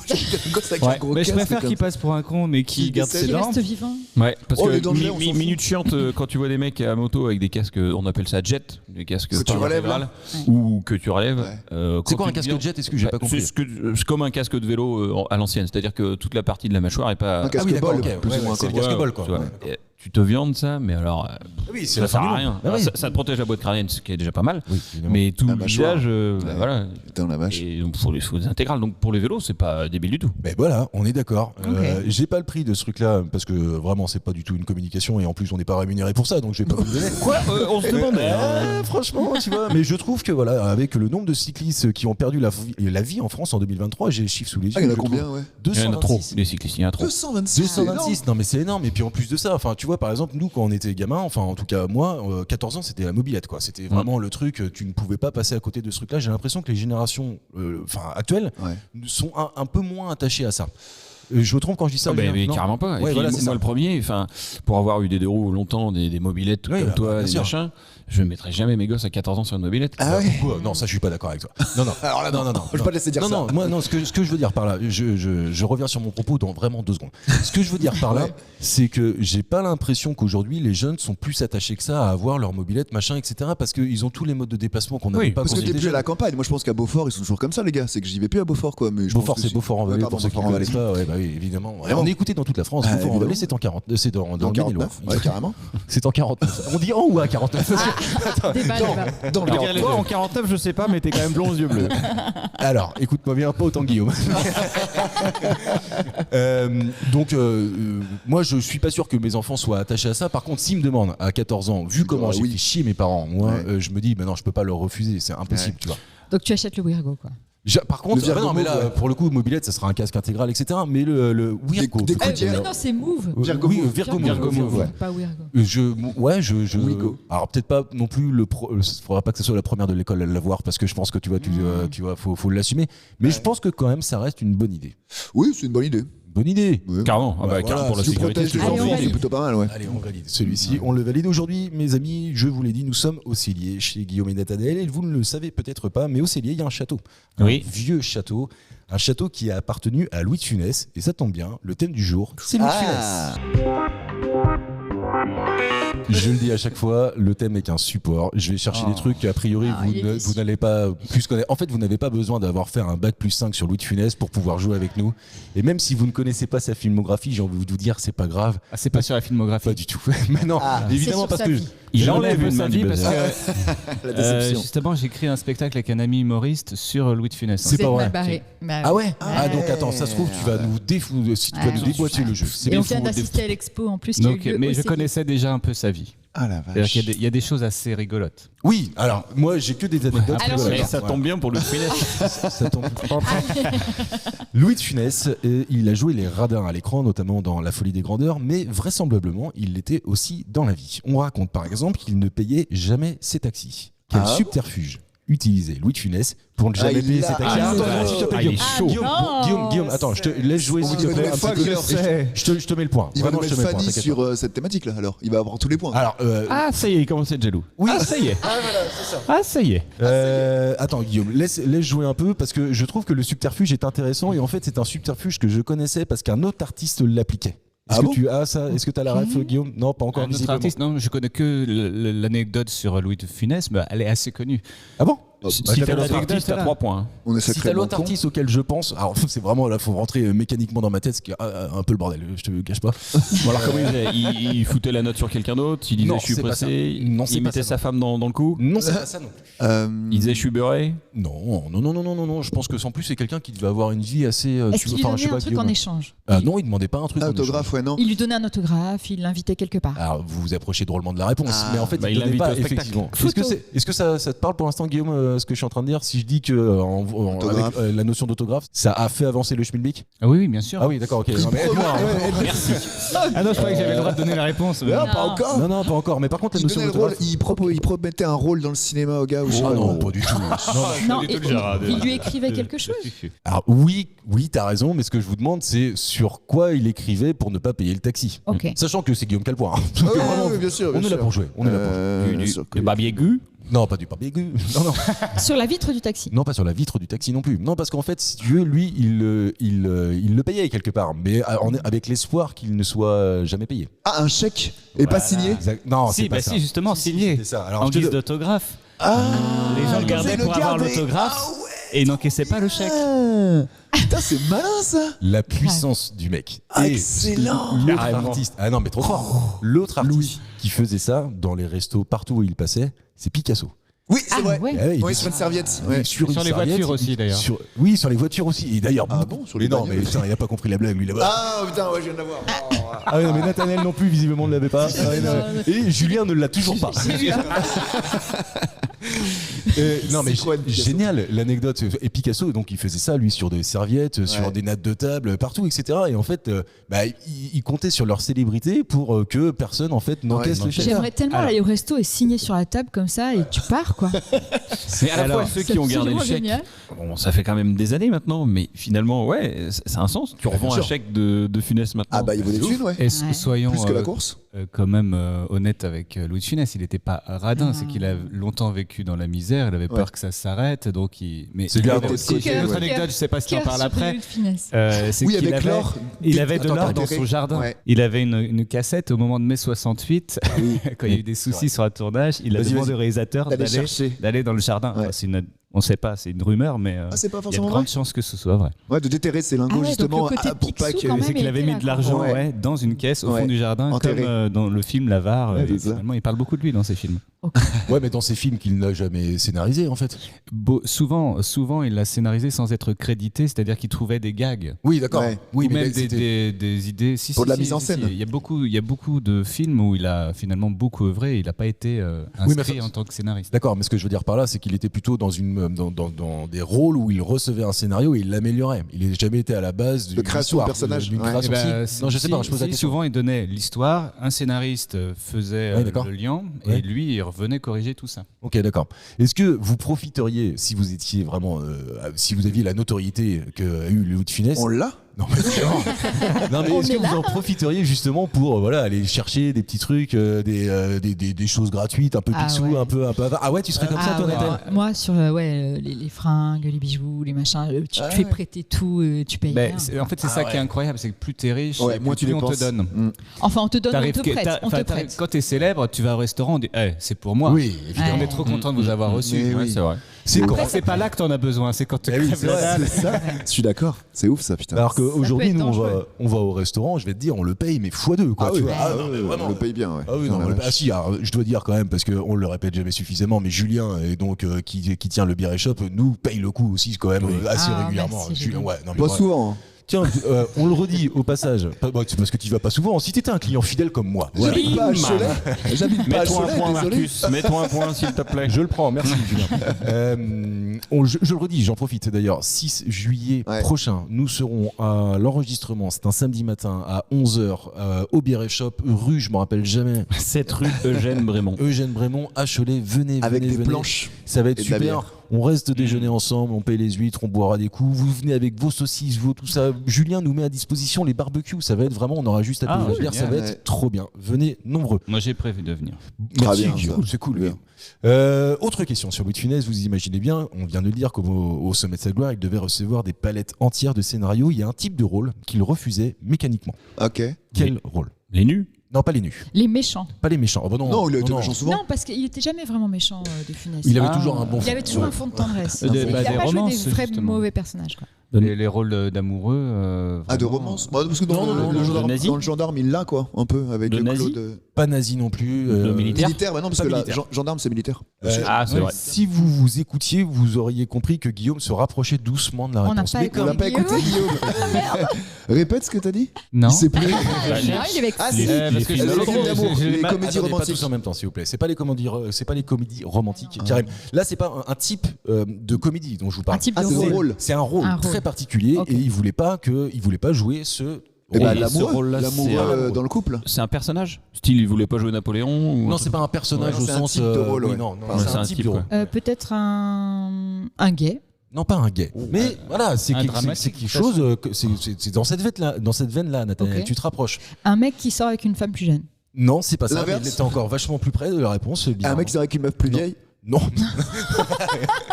Mais je préfère qu'il passe pour un con, mais qu'il garde ses Qui dents. reste vivant. Ouais, parce Oh, les que dangers, on s'en fout. minute chiante quand tu vois des mecs à moto avec des casques, on appelle ça jet, des casques Que tu relèves, là. ou que tu relèves. Ouais. C'est quoi un casque jet? Est-ce que j'ai pas compris? C'est comme un casque de vélo à l'ancienne, c'est-à-dire que toute la partie de la mâchoire est pas. Un casque oui, d'accord, bol, ok. plus Ouais, ou moins. c'est quoi. le casque bol, quoi. Tu vois. Ouais. Et tu te viandes ça, mais alors Oui, c'est ça la sert fin du à rien. monde. Ah Alors, oui. ça te protège la boîte crânienne, ce qui est déjà pas mal. Oui, évidemment. Mais tout La le mâchoire. visage, Ouais. voilà. Putain, la vache. Et donc faut des intégrales. Donc pour les vélos, c'est pas débile du tout. Ben voilà, on est d'accord. J'ai pas le prix de ce truc-là parce que vraiment c'est pas du tout une communication, et en plus on n'est pas rémunéré pour ça, donc je vais pas vous le donner. Quoi On se demandait. Franchement, tu vois. Mais je trouve que voilà, avec le nombre de cyclistes qui ont perdu la vie en France en 2023, j'ai les chiffres sous les yeux. Ah, il y en a je combien, trouve. ouais? Il y en a trop. 226. Les cyclistes, il y en a trop. 226. 226, non mais c'est énorme. Et puis en plus de ça, enfin tu vois, par exemple, nous quand on était gamin, enfin en tout cas moi, 14 ans, c'était la mobilette quoi. C'était vraiment le truc, tu ne pouvais pas passer à côté de ce truc-là. J'ai l'impression que les générations actuelles sont un peu moins attachées à ça. Je me trompe quand je dis ça. Mais non. carrément pas. Ouais, Et voilà, puis, c'est moi ça. le premier, pour avoir eu des deux roues longtemps, des mobilettes Oui, comme bah, toi, bien des sûr. machins, je ne mettrais jamais mes gosses à 14 ans sur une mobilette. Ah ouais. Pourquoi Non, ça je suis pas d'accord avec toi. Non, non. Alors là, non. Je vais pas te laisser dire non, ça. non, moi, non, ce que je veux dire par là, je reviens sur mon propos dans vraiment 2 secondes. Ce que je veux dire par là, c'est que j'ai pas l'impression qu'aujourd'hui les jeunes sont plus attachés que ça à avoir leur mobilette, machin, etc. Parce qu'ils ont tous les modes de déplacement qu'on n'avait pas Parce quand que on t'es était plus à jeunes. la campagne. Moi, je pense qu'à Beaufort, ils sont toujours comme ça, les gars. C'est que j'y vais plus à Beaufort, quoi. Mais je Beaufort, pense que c'est si. Beaufort en Ouais, Vallée, pardon, pour ceux qui ne Beaufort en connaissent pas. Ouais, bah oui, évidemment. Vraiment On est écouté dans toute la France. Ah, Beaufort en Vallée, évidemment. c'est dans Dans Maine-et-Loire. 49. Ouais, carrément. C'est en 49. On dit en ou à 49 Débat. Dans le Toi, en 49, je sais pas, mais t'es quand même blond aux yeux bleus. Alors, écoute-moi bien, pas autant que Guillaume. Donc, moi, je suis pas sûr que mes enfants soient attachés à ça. Par contre, s'ils me demandent à 14 ans, vu comment j'ai fait chier mes parents, moi, je me dis, non, je peux pas leur refuser, c'est impossible, tu vois. Donc tu achètes le Wirgo, quoi. Par contre, Le Virgo non, mais là, Move, ouais. pour le coup, mobilette, ça sera un casque intégral, etc. Mais le Wirgo, Des peut-être, codières. Non, c'est Move. Virgo oui, Move. Virgo Virgo Move, Move, ouais. Pas Wirgo. Wigo. Alors peut-être pas non plus faudra pas que ce soit la première de l'école à l'avoir, parce que je pense que tu vois, faut l'assumer. Mais je pense que quand même, ça reste une bonne idée. Oui, c'est une bonne idée. Bonne idée. Ouais. Carrément. Voilà, Carrément pour la Si tu sécurité. protèges c'est les toujours Allez, on enfants, une c'est idée. plutôt pas mal, ouais. Allez, on valide. Celui-ci, on le valide aujourd'hui, mes amis. Je vous l'ai dit, nous sommes au Cellier, chez Guillaume et Nathanaël. Et vous ne le savez peut-être pas, mais au Cellier, il y a un château. Oui. Un vieux château. Un château qui a appartenu à Louis de Funès. Et ça tombe bien, le thème du jour, c'est Louis de Ah. Funès. Je le dis à chaque fois, le thème est qu'un support. Je vais chercher des trucs qu'a priori vous n'allez pas plus connaître. En fait, vous n'avez pas besoin d'avoir fait un bac plus 5 sur Louis de Funès pour pouvoir jouer avec nous. Et même si vous ne connaissez pas sa filmographie, j'ai envie de vous dire, c'est pas grave. Ah, c'est pas sur la filmographie. Pas du tout. Mais non, évidemment C'est sur parce sa que vie. Il Je enlève relève une sa main vie du parce buzzer. que La déception. justement j'ai écrit un spectacle avec un ami humoriste sur Louis de Funès. C'est pas vrai. mal barré. Ah ouais. Ah donc attends, ça se trouve tu vas nous Ouais. déboîter le jeu. Et on vient d'assister à l'expo en plus. qui a eu Donc, lieu mais au je Cellier. connaissais déjà un peu sa vie. Ah la C'est-à-dire vache. qu'il y a des choses assez rigolotes. Oui, alors moi j'ai que des anecdotes. Alors, rigolotes. Et ça tombe bien pour le Funès. Ça tombe. Louis de Funès, il a joué les radins à l'écran, notamment dans La Folie des Grandeurs, mais vraisemblablement, il l'était aussi dans la vie. On raconte par exemple qu'il ne payait jamais ses taxis. Quel subterfuge. utilisé Louis de Funès pour ne jamais il payer l'a. ses taxis. Ah, Attends, non. s'il te plaît, Ah, il est Guillaume. chaud. Guillaume, attends, je te laisse jouer s'il te plaît. un petit peu. Je te mets le point. Il va nous Vraiment, je mettre te mets le point. Fanny t'inquiète sur cette thématique-là, alors. Il va avoir tous les points. pas. Alors, Ah, ça y est, il commence à être jaloux. oui. Ah, ça y est. Ah, ça y est. Attends Guillaume, laisse jouer un peu parce que je trouve que le subterfuge est intéressant et en fait c'est un subterfuge que je connaissais parce qu'un autre artiste l'appliquait. Est-ce Ah que bon tu as ça? Est-ce que tu as la ref, Guillaume? Non, pas encore. Un autre visiblement. artiste, non, je connais que l'anecdote sur Louis de Funès, mais elle est assez connue. Ah bon? Si Bah, t'as t'as l'autre l'anecdote, artiste, t'as là. 3 points. On est Si t'as sacrément l'autre con. artiste auquel je pense, alors c'est vraiment là, faut rentrer mécaniquement dans ma tête, ce qui est un peu le bordel, je te cache pas. Bon, alors comment il faisait il foutait la note sur quelqu'un d'autre, il disait Non, je suis c'est pas ça. pressé, Non, c'est il pas mettait ça, sa femme dans le coup, Non, c'est pas ça non. il disait je suis beurré. Non, je pense que sans plus c'est quelqu'un qui devait avoir une vie assez. Est-ce qu'il lui enfin, je sais donnait pas, un truc en Guillaume. échange? Non, il demandait pas un truc Ah, en autographe, échange. ouais, non. Il lui donnait un autographe, il l'invitait quelque part. Alors vous vous approchez drôlement de la réponse, Ah. mais en fait Bah, il il donnait l'invite pas au spectacle. effectivement. Photo. Est-ce que ça te parle pour l'instant Guillaume ce que je suis en train de dire? Si je dis que Autographe. avec la notion d'autographe, ça a fait avancer le schmilblick? Ah oui, bien sûr. Ah oui, d'accord, ok. Non, mais aide-moi, hein. Ah non, je croyais que j'avais le droit de donner la réponse. Ah, Non. pas encore. Non, pas encore. Mais par contre, la Il notion donnait le rôle, d'autographe. il promettait un rôle dans le cinéma au gars ou je sais Oh pas. non, pas du tout. Non, et il lui écrivait quelque chose. Alors oui, t'as raison, mais ce que je vous demande, c'est sur quoi il écrivait pour ne pas payer le taxi. Ok. Sachant que c'est Guillaume Calpoint. Ah, Donc, vraiment, oui, bien sûr. on est là pour jouer. On est là pour jouer. Bien sûr que- Le babi aigu. Non, pas du papier aigu. Non. Sur la vitre du taxi. Non, pas sur la vitre du taxi non plus. Non, parce qu'en fait, si tu veux, lui, il le payait quelque part, mais avec l'espoir qu'il ne soit jamais payé. Ah, un chèque et pas signé. Non, Si, c'est pas bah ça. si, justement, signé. C'est ça. Alors, En je te guise donne- d'autographe. Ah, Les gens le comme gardaient ça, ils pour le avoir gardaient. l'autographe Ah ouais. et ils n'encaissaient pas le chèque. Ah. Putain, c'est malin ça. La puissance du mec. Ah, Et excellent. L'autre Carrément. artiste. Ah non, mais trop fort. L'autre artiste qui faisait ça dans les restos partout où il passait, c'est Picasso. Oui, c'est Ah vrai. ouais. Eh Oui, il- sur une serviette. Ouais, Ouais. sur une les serviette, voitures aussi, d'ailleurs. Oui, sur les voitures aussi. Et d'ailleurs, Ah bon, sur les mais non, bagnoles. mais putain, il n'a pas compris la blague lui là-bas. Ah putain, ouais, je viens de l'avoir. Ah oui, non, mais Nathanaël non plus, visiblement, ne l'avait pas. Ah ouais, non. Et Julien ne l'a toujours pas. Non mais C'est quoi, Picasso génial l'anecdote. Et Picasso, donc il faisait ça lui sur des serviettes, sur Ouais. des nattes de table, partout, etc. Et en fait, il comptait sur leur célébrité pour que personne en fait n'encaisse Ouais, le chèque. J'aimerais tellement Alors. aller au resto et signer sur la table comme ça et tu pars quoi. Mais à la Alors, fois ceux C'est qui ont gardé le absolument chèque. génial. Bon, ça fait quand même des années maintenant, mais finalement, ouais, ça a un sens. Tu revends un sûr. chèque de Funès maintenant. Ah bah il vaut des thunes, ouais. Et Ouais. soyons Plus que la course. quand même honnêtes avec Louis de Funès, il n'était pas radin, Ah. c'est qu'il a longtemps vécu dans la misère, il avait peur Ouais. que ça s'arrête, donc il. Mais C'est il bien avait de aussi côté, une autre ouais. anecdote, je sais pas si tu en Cœur parles sur après. Louis de Funès. C'est Oui, qu'il avec avait, l'or. il avait de Attends, l'or t'as dans enterré. son jardin. Ouais. Il avait une cassette au moment de mai 68, quand il y a eu des soucis sur un tournage. Il a Vas-y, demandé vas-y. au réalisateur D'aller chercher. d'aller dans le jardin. Ouais. Enfin, on ne sait pas, c'est une rumeur, mais Ah, c'est pas il y a de forcément vrai. grandes chances que ce soit vrai. Ouais, de déterrer ses lingots Ah ouais, donc justement le côté pour pas Picsou, que. quand même. C'est qu'il avait était mis là, de l'argent Ouais. dans une caisse au Ouais. fond du jardin, Enterré. comme dans le film L'Avare. Ouais, et c'est ça. finalement, il parle beaucoup de lui dans ses films. Ouais, mais dans ces films qu'il n'a jamais scénarisé en fait. Souvent, il l'a scénarisé sans être crédité, c'est-à-dire qu'il trouvait des gags. Oui, d'accord. Ouais. Oui, ou mais même c'était- des idées. Si, Pour si, de la si, mise en si, scène. si. Il y a beaucoup de films où il a finalement beaucoup œuvré et il n'a pas été Oui, mais inscrit ça- en tant que scénariste. D'accord, mais ce que je veux dire par là, c'est qu'il était plutôt dans des rôles où il recevait un scénario et il l'améliorait. Il n'a jamais été à la base d'une création de histoire, personnage. d'une Ouais. création. Eh ben, Si. Non, je sais pas, je pose la question. Souvent, il donnait l'histoire, un scénariste faisait Ouais, d'accord. le lien Ouais. et lui, il revenait corriger tout ça. Ok, d'accord. Est-ce que vous profiteriez, si vous étiez vraiment, si vous aviez la notoriété qu'a eu Louis de Funès, On l'a. non, mais, non, mais On est-ce est que vous en profiteriez justement pour voilà aller chercher des petits trucs, des choses gratuites, un peu Ah Picsou, ouais. un peu avare. Ah ouais, tu serais comme ça, toi, ouais. Nathalie? Moi, sur les fringues, les bijoux, les machins, tu te fais prêter tout, tu payes Ben, rien. en fait, c'est ça qui est incroyable, c'est que plus t'es riche, Ouais, et moins tu plus on dépenses. te donne. Enfin, on te donne, on T'arrives te que- prête. On te enfin, prête. quand t'es célèbre, tu vas au restaurant, on dit c'est pour moi. Oui, évidemment. On est trop content de vous avoir reçu. Mais Ouais, oui. c'est vrai. C'est Après, quand. C'est pas là que t'en as besoin, c'est quand tu Eh oui, crèves c'est la vrai, dalle. C'est ça. Je suis d'accord. C'est ouf ça, putain. Alors qu'aujourd'hui, peut être nous, dangereux. on va au restaurant, je vais te dire, on le paye, mais x2, quoi. Ah tu oui, vois. ah non, mais oui, vraiment. on le paye bien, ouais. Ah oui, non, Ah, la vache. si, alors, je dois dire quand même, parce qu'on le répète jamais suffisamment, mais Julien, et donc, qui tient le Beer Shop, nous paye le coup aussi, quand même, assez Ah, régulièrement. merci, Julien, Julien. ouais, non, mais Pas ouais. souvent. hein. Tiens, on le redit au passage, c'est parce que tu vas pas souvent. Si t'étais un client fidèle comme moi, J'habite pas à Cholet. J'habite pas à Mets-toi un Cholet, point, désolé. Marcus. Mets-toi un point, s'il te plaît. je le prends, merci Julien. Je le redis, j'en profite d'ailleurs, 6 juillet prochain, nous serons à l'enregistrement, c'est un samedi matin à 11h au Bière Shop, rue, je me rappelle jamais. 7 rue Eugène Brémond. Eugène Brémond, à Cholet, venez, Avec des venez. planches. Ça va être et de la super. bière. On reste déjeuner ensemble, on paye les huîtres, on boira des coups. Vous venez avec vos saucisses, tout ça. Julien nous met à disposition les barbecues. Ça va être vraiment, on aura juste à payer la bière, ça va génial. être trop bien. Venez nombreux. Moi, j'ai prévu de venir. Merci, bien, Guillaume, ça. c'est cool. Bien. Autre question sur Louis de Funès, vous imaginez bien, on vient de le dire qu'au sommet de sa gloire, il devait recevoir des palettes entières de scénarios. Il y a un type de rôle qu'il refusait mécaniquement. Ok. Quel rôle? Les nus? Non, pas les nus, Les méchants. pas les méchants. Oh, bah Non, il a été méchant souvent. Non, parce qu'il était jamais vraiment méchant de Funès. Il avait toujours un bon Il avait toujours un fond de tendresse. Des- il bah, a des pas joué romances, des vrais justement. mauvais personnages. Quoi. Les rôles d'amoureux. Ah, de vraiment, romance. Bah, parce que dans, Non, le gendarme, nazi. dans le gendarme, il l'a quoi, un peu avec De nazi. Claude. Pas nazi non plus. Le militaire. Militaire, bah non, parce Pas que là, militaire. gendarme, c'est militaire. Ah, c'est vrai. Si vous vous écoutiez, vous auriez compris que Guillaume se rapprochait doucement de la On n'a réponse. pas Mais écouté. On l'a pas Guillaume. écouté, Guillaume. Répète ce que t'as dit. Non. Il sait plus. Ah, il est vexé. Ah, c'est parce que les je- films d'amour, j'ai- les j'ai- comédies Attendez, pas romantiques. tous en même temps, s'il vous plaît. C'est pas les comédies romantiques qui arrivent. Là, c'est pas un type de comédie dont je vous parle. Un type Ah, de c'est rôle. un rôle. C'est un rôle Un très rôle. particulier Ok. et il voulait pas jouer ce. Eh ben, Et ce rôle-là, l'amoureux c'est un- dans le couple. C'est un personnage? Style, il voulait pas jouer Napoléon ou Non, c'est pas un personnage Ouais, au c'est un sens. type de rôle, oui, ouais. non, Pardon. c'est un type de rôle. Peut-être un gay. Non, pas un gay. Mais voilà, c'est un quelque dramatique, chose. C'est dans cette veine-là, Nathanaël. Ok. Tu te rapproches. Un mec qui sort avec une femme plus jeune. Non, c'est pas ça. L'inverse. Mais il était encore vachement plus près de la réponse. Un bizarrement. mec, c'est vrai qu'une meuf plus vieille. Non,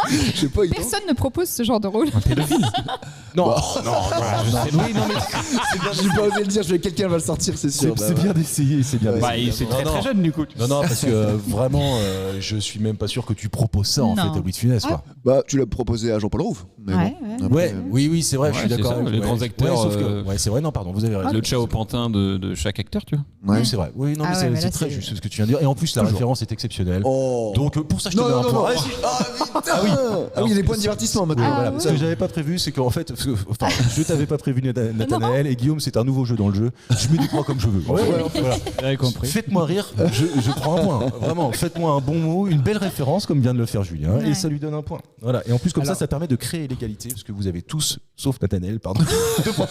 Je sais pas, il Personne ne propose ce genre de rôle. non, Bah. non, oui, non, mais J'ai pas osé le dire, je vais quelqu'un va le sortir, c'est sûr. c'est bien d'essayer, c'est bien. Bah, d'essayer. c'est Non, très non. très jeune du coup. Non, non, parce que vraiment, je suis même pas sûr que tu proposes ça en Non. fait à Louis de Funès. Quoi. Bah, tu l'as proposé à Jean-Paul Rouve. Mais Ouais, bon. ouais. Après, Oui, c'est vrai, je Ouais, suis c'est d'accord. ça, avec- les grands acteurs, sauf que- ouais, c'est vrai, non, pardon, vous avez raison. Le Ciao Pantin de chaque acteur, tu vois. Ouais. Oui, c'est vrai. Oui, non, Ah mais ouais, c'est mais là, c'est très c'est- juste ce que tu viens de dire. Et en plus, la référence est exceptionnelle. Oh. Donc, pour ça, je te Non, mets non, un non, point. non. Ouais, si. Ah oui, ah oui, il y a des points de divertissement maintenant. Ah, Voilà. oui. Ce que j'avais pas prévu, c'est qu'en fait, enfin, je t'avais pas prévu Nathanaël et Guillaume, c'est un nouveau jeu dans le jeu. Je mets des points comme je veux. Voilà. J'avais compris. Faites-moi rire, je prends un point. Vraiment, faites-moi un bon mot, une belle référence comme vient de le faire Julien, Ouais. et ça lui donne un point. Voilà. Et en plus, comme ça permet de créer l'égalité, parce que vous avez tous, sauf Nathanaël, pardon, 2 points.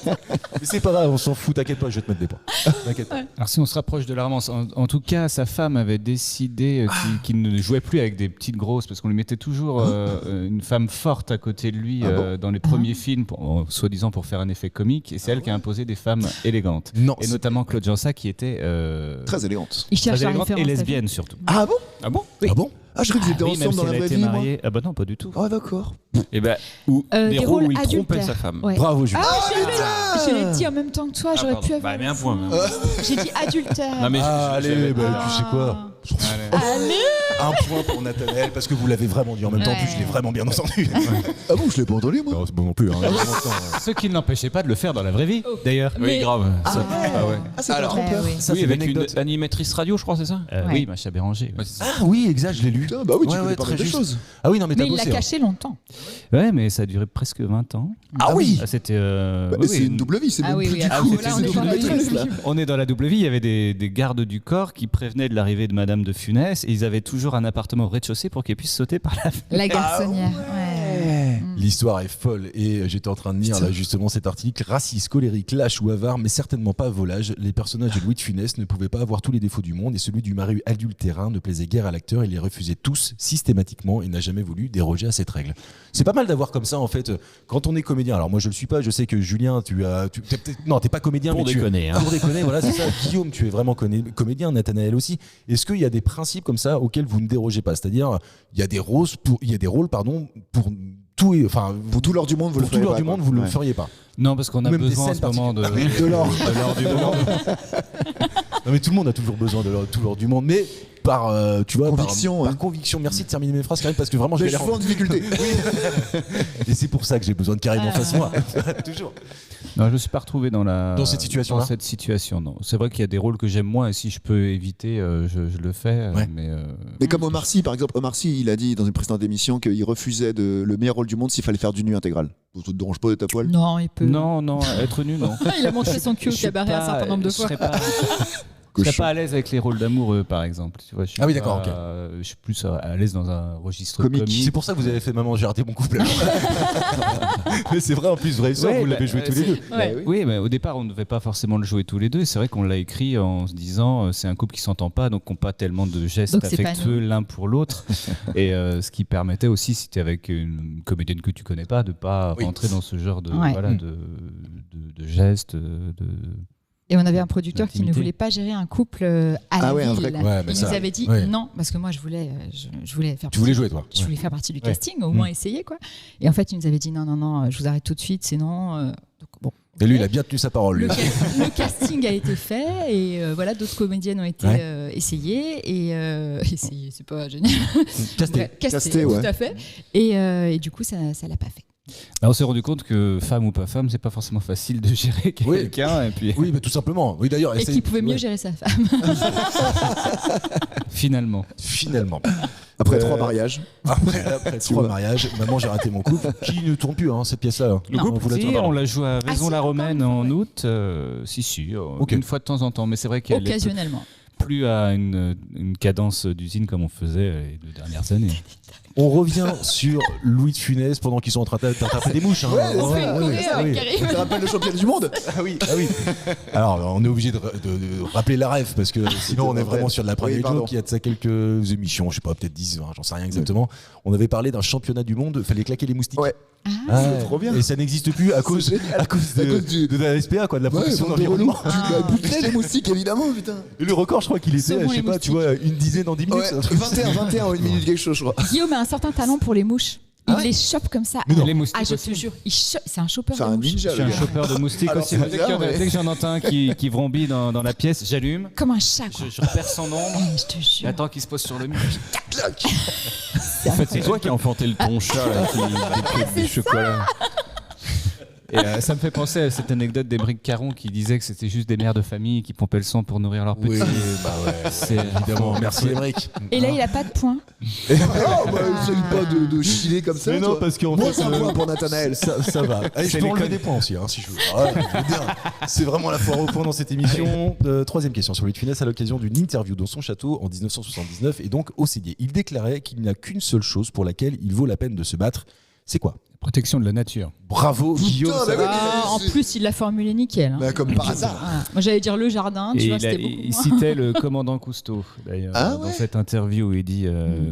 Mais c'est pas grave, on s'en fout, t'inquiète pas, je vais te mettre des points. T'inquiète pas. Alors si on se rapproche de la romance, en tout cas, sa femme avait décidé qu'il ne jouait plus avec des petites grosses, parce qu'on lui mettait toujours une femme forte à côté de lui dans les premiers films, soi-disant pour faire un effet comique, et c'est elle qui a imposé des femmes élégantes. Non, Et notamment Claude Jansa qui était Très élégante. Il cherche très la élégante référence. et lesbienne surtout. Ah bon? Ah bon? Ah bon? Ah, je crois qu'ils étaient Oui, même ensemble si dans la elle a vraie été vie, moi. mariée. Ah bah non, pas du tout. Ah, d'accord. Et ben, ou des rôles rôles où il trompait adultères. sa femme. Ouais. Bravo Julien. Je l'ai dit en même temps que toi, j'aurais pu avoir. Bah, mais un point. J'ai dit adultère. Non, mais Allez, bah, tu sais quoi? Allez. Un point pour Nathanaël, parce que vous l'avez vraiment dit en même temps, en plus je l'ai vraiment bien entendu. Ah bon, je l'ai pas entendu, moi. Non, c'est bon non plus. Hein. Ce qui ne l'empêchait pas de le faire dans la vraie vie, d'ailleurs. Oui, Mais- grave. Ça- ah ouais. Ah, c'est pas Alors, trompeur. oui. Ça, oui, c'est avec l'anecdote. une animatrice radio, je crois, c'est ça? Ouais. Oui, Macha Béranger. Ouais, c'est ça. Ah oui, exact, je l'ai lu. Putain, bah oui, tu Ouais, connais ouais, pas très mal de juste. choses. Ah oui, non, mais t'as Mais il l'a bossé. caché longtemps. Ouais, mais ça a duré presque 20 ans. Ah oui. Ah, c'était. Bah, oui, c'est oui, une double vie, c'est Ah même oui, plus oui, du ah coup. oui, c'est là, on une est dans double la maîtresse, double là. vie. On est dans la double vie, il y avait des gardes du corps qui prévenaient de l'arrivée de Madame de Funès et ils avaient toujours un appartement au rez-de-chaussée pour qu'elle puisse sauter par la fenêtre. La garçonnière. Ouais. L'histoire est folle et j'étais en train de lire là justement cet article. Raciste, colérique, lâche ou avare, mais certainement pas volage. Les personnages de Louis de Funès ne pouvaient pas avoir tous les défauts du monde et celui du mari adultérin ne plaisait guère à l'acteur. Il les refusait tous systématiquement et n'a jamais voulu déroger à cette règle. C'est pas mal d'avoir comme ça en fait quand on est comédien. Alors moi je le suis pas. Je sais que Julien, t'es pas comédien, Pour mais déconner, hein. pour déconner, voilà c'est ça. Guillaume, tu es vraiment comédien. Nathanaël aussi. Est-ce qu'il y a des principes comme ça auxquels vous ne dérogez pas? C'est-à-dire il y a des rôles pour tout et enfin Pour tout l'or du monde, vous le pour tout ferez l'heure pas, du monde, quoi. vous le Ouais. feriez pas. Non, parce qu'on a Même des besoin en ce scènes moment de De l'or. l'or du monde. Non mais tout le monde a toujours besoin de tout l'or du monde. Mais par tu vois Conviction, par conviction. Merci de terminer mes phrases Karim parce que vraiment je Mais vais je suis en difficulté. et c'est pour ça que j'ai besoin de Karim en face de moi. Toujours. Non, je ne suis pas retrouvé dans cette situation-là. Dans cette situation, non. C'est vrai qu'il y a des rôles que j'aime moins et si je peux éviter, je le fais. Ouais. Mais comme Omar Sy, par exemple, Omar Sy, il a dit dans une précédente émission qu'il refusait le meilleur rôle du monde s'il fallait faire du nu intégral. Ça te dérange pas d'être à poil? Non, il peut. Non, être nu, non. Il a montré son cul au cabaret un certain nombre de fois. Je serais pas à l'aise avec les rôles d'amoureux, par exemple. Tu vois, Ah oui, d'accord, ok. Je suis plus à l'aise dans un registre Comique. comique. C'est pour ça que vous avez fait Maman j'ai raté mon couple. Mais c'est vrai en plus vrai histoire, Ouais, vous l'avez joué tous les deux. Ouais. Oui, mais au départ, on ne devait pas forcément le jouer tous les deux. C'est vrai qu'on l'a écrit en se disant c'est un couple qui s'entend pas, donc qui n'ont pas tellement de gestes Donc, c'est pas affectueux l'un pour l'autre. Et ce qui permettait aussi, si tu es avec une comédienne que tu connais pas, de pas rentrer dans ce genre de, Ouais. de gestes. Et on avait un producteur qui ne Intimité. voulait pas gérer un couple à la ouais, un ville. vrai couple. Ouais, mais Il ça, nous avait dit ouais. non, parce que moi je voulais faire. Tu voulais jouer toi. Je voulais faire partie du Ouais. casting, au moins essayer quoi. Et en fait, il nous avait dit non, je vous arrête tout de suite, sinon. Donc, bon. Et lui il a bien tenu sa parole. Le, lui. le casting a été fait et voilà, d'autres comédiennes ont été essayées et essayées, c'est pas génial. Casté. Ouais, Casté, tout ouais. à fait. Et du coup, ça l'a pas fait. Bah, on s'est rendu compte que femme ou pas femme, c'est pas forcément facile de gérer quelqu'un. Et puis Oui, mais tout simplement. Oui, d'ailleurs. Et qui pouvait mieux gérer sa femme. finalement. Finalement. Après 3 mariages. Après 3 mariages, Maman j'ai raté mon couple, qui ne tourne plus cette pièce-là. Le Non. couple, on l'a joué à Ah, Vaison-la-Romaine si, encore en une fois, août. Si, Ok. une fois de temps en temps. Mais c'est vrai qu'elle est Occasionnellement. plus à une cadence d'usine comme on faisait les 2 dernières années. On revient sur Louis de Funès pendant qu'ils sont en train d'interpréter des mouches. Ouais, On fait une choré avec oui. Karim. Ça te rappelle le champion du monde? Ah oui. Alors, on est obligé de rappeler la rêve parce que sinon on est vraiment sur de la private pardon. joke. Il y a de ça quelques émissions, je sais pas, peut-être 10, 20, j'en sais rien exactement. On avait parlé d'un championnat du monde, fallait claquer les moustiques. Ouais. Ah, C'est trop bien. Et ça n'existe plus à cause génial. de la SPA, quoi, de la protection de l'environnement. Tu l'as bouclé les moustiques, évidemment, putain. Et le record, je crois qu'il était, Sauvons je sais les pas, tu vois, une dizaine en 10 minutes. Ouais, c'est un truc- 21 en 1 minute quelque chose, je crois. Guillaume a un certain talent pour les mouches. Il les chope comme ça. Mais non. Les moustiques Ah, je aussi. te jure, c'est un chopper C'est de un mouches. ninja, Je suis le un gars. chopper de moustiques Alors, aussi. c'est Dès bizarre, qu'il y en a- mais- dès que j'en entends un qui vrombit dans la pièce, j'allume, Comme un chat, quoi. je repère son ombre, Je te jure. j'attends qu'il se pose sur le mur. En fait, c'est toi qui as enfanté le ton chat là, qui décrète des chocolats. Et ça me fait penser à cette anecdote d'Émeric Caron qui disait que c'était juste des mères de famille qui pompaient le sang pour nourrir leurs petits. Oui, bah ouais. C'est Évidemment, merci Émeric. Et là, il a pas de points. Oh, bah, essaye pas de chiler comme ça. Mais non, toi. parce qu'en Moi, fait, c'est un point pour Nathanaël. ça va. Allez, je C'est peux les enlever codes. des points aussi, si je veux. Ouais, je veux dire, c'est vraiment la foire au point dans cette émission. Troisième question sur Louis de Funès à l'occasion d'une interview dans son château en 1979 et donc au Célier. Il déclarait qu'il n'y a qu'une seule chose pour laquelle il vaut la peine de se battre. C'est quoi? protection de la nature. Bravo Guillaume. bah ça va. oui. En plus, il l'a formulé nickel. hein. Bah, comme par hasard. Voilà. Moi, j'allais dire le jardin, tu Et vois, c'était beaucoup il moins. citait le commandant Cousteau, d'ailleurs, Ah dans ouais cette interview où il dit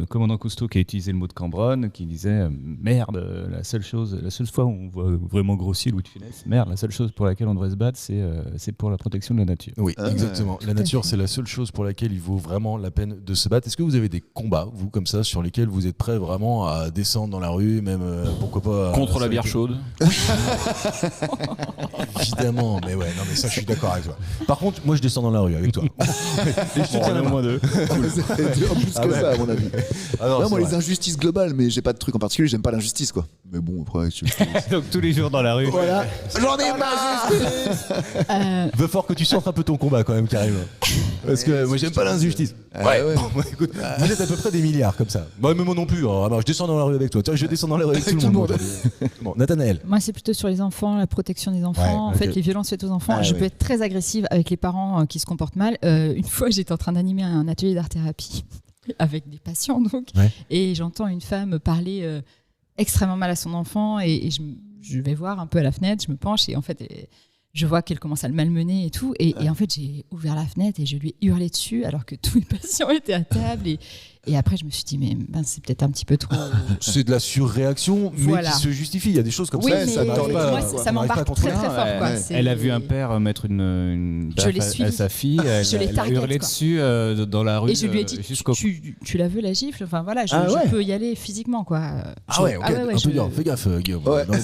commandant Cousteau qui a utilisé le mot de Cambronne, qui disait merde, la seule fois où on voit vraiment grossir Louis de Funès, merde, la seule chose pour laquelle on devrait se battre, c'est pour la protection de la nature. Oui, Ah, exactement. La à nature, fait. c'est la seule chose pour laquelle il vaut vraiment la peine de se battre. Est-ce que vous avez des combats, vous, comme ça, sur lesquels vous êtes prêts vraiment à descendre dans la rue, même pourquoi pas Contre la bière chaude. Évidemment, mais ouais, non, mais ça, je suis d'accord avec toi. Par contre, moi, je descends dans la rue avec toi. Et je te tiens la main. deux. En plus Ah que ouais. ça, à mon avis. Ah non, Non, c'est moi, les vrai. injustices globales, mais j'ai pas de truc en particulier, j'aime pas l'injustice, quoi. Mais bon, après, tu... Donc tous les jours dans la rue. Voilà. J'en ai marre. Veut fort que tu centres un peu ton combat quand même, Karim. Parce que moi, j'aime pas l'injustice. Ouais. Bon, bah, écoute, vous êtes à peu près des milliards comme ça. Moi, mais moi non plus. Hein. Alors, je descends dans la rue avec toi. Tiens, je descends dans la rue avec tout le monde. Bon, Nathanaël. Moi, c'est plutôt sur les enfants, la protection des enfants. Ouais, en ok. fait, les violences faites aux enfants. Ah, je ouais. peux être très agressive avec les parents qui se comportent mal. Une fois, j'étais en train d'animer un atelier d'art-thérapie avec des patients, donc, Ouais. et j'entends une femme parler extrêmement mal à son enfant, et je vais voir un peu à la fenêtre, je me penche, et en fait, je vois qu'elle commence à le malmener et tout, et en fait, j'ai ouvert la fenêtre et je lui ai hurlé dessus, alors que tous les patients étaient à table, et après, je me suis dit, mais c'est peut-être un petit peu trop. C'est de la surréaction, mais Voilà. qui se justifie. Il y a des choses comme Oui, ça. mais ça n'arrive tord pas- moi, quoi. ça on n'arrive pas à m'embarque contrôler. très très fort. Quoi. C'est- Elle a vu un père mettre une Je l'ai baffe à suivi. sa fille, elle, Je l'ai elle a target, hurlé quoi. dessus dans la rue Et je lui ai dit, jusqu'au tu la veux la gifle? Enfin voilà, je, Ah ouais. je peux y aller physiquement quoi. Ah ouais, ok. un je- peu dur. Fais gaffe, Guillaume. Ouais. Non,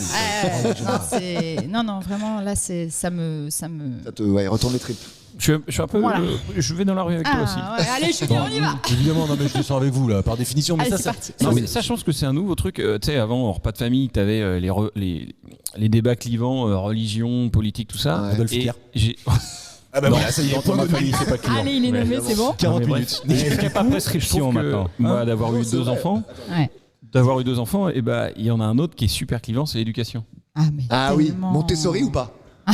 Non, non, vraiment là, ça me. Ça te retourne les tripes. Je suis un peu. Voilà. Je vais dans la rue avec toi aussi. Ah, ouais, allez, Julien, on y va. Évidemment, non mais je descends avec vous là, par définition. Mais Allez, ça, c'est ça, parti. Non, mais ça, je pense que c'est un nouveau truc. Tu sais, avant, en repas de famille, t'avais les débats clivants, religion, politique, tout ça. Ouais. Adolphe Et Hitler. j'ai. Ah bah voilà, ça y est, dans ma famille, c'est pas client. Allez, il est nommé, c'est bon. 40 Mais minutes. bref. Est-ce qu'il n'y a pas Je prescription trouve que, maintenant moi, d'avoir eu c'est deux vrai. enfants, Ouais. et ben il y en a un autre qui est super clivant, c'est l'éducation. Ah, mais Ah oui, tellement. Montessori ou pas?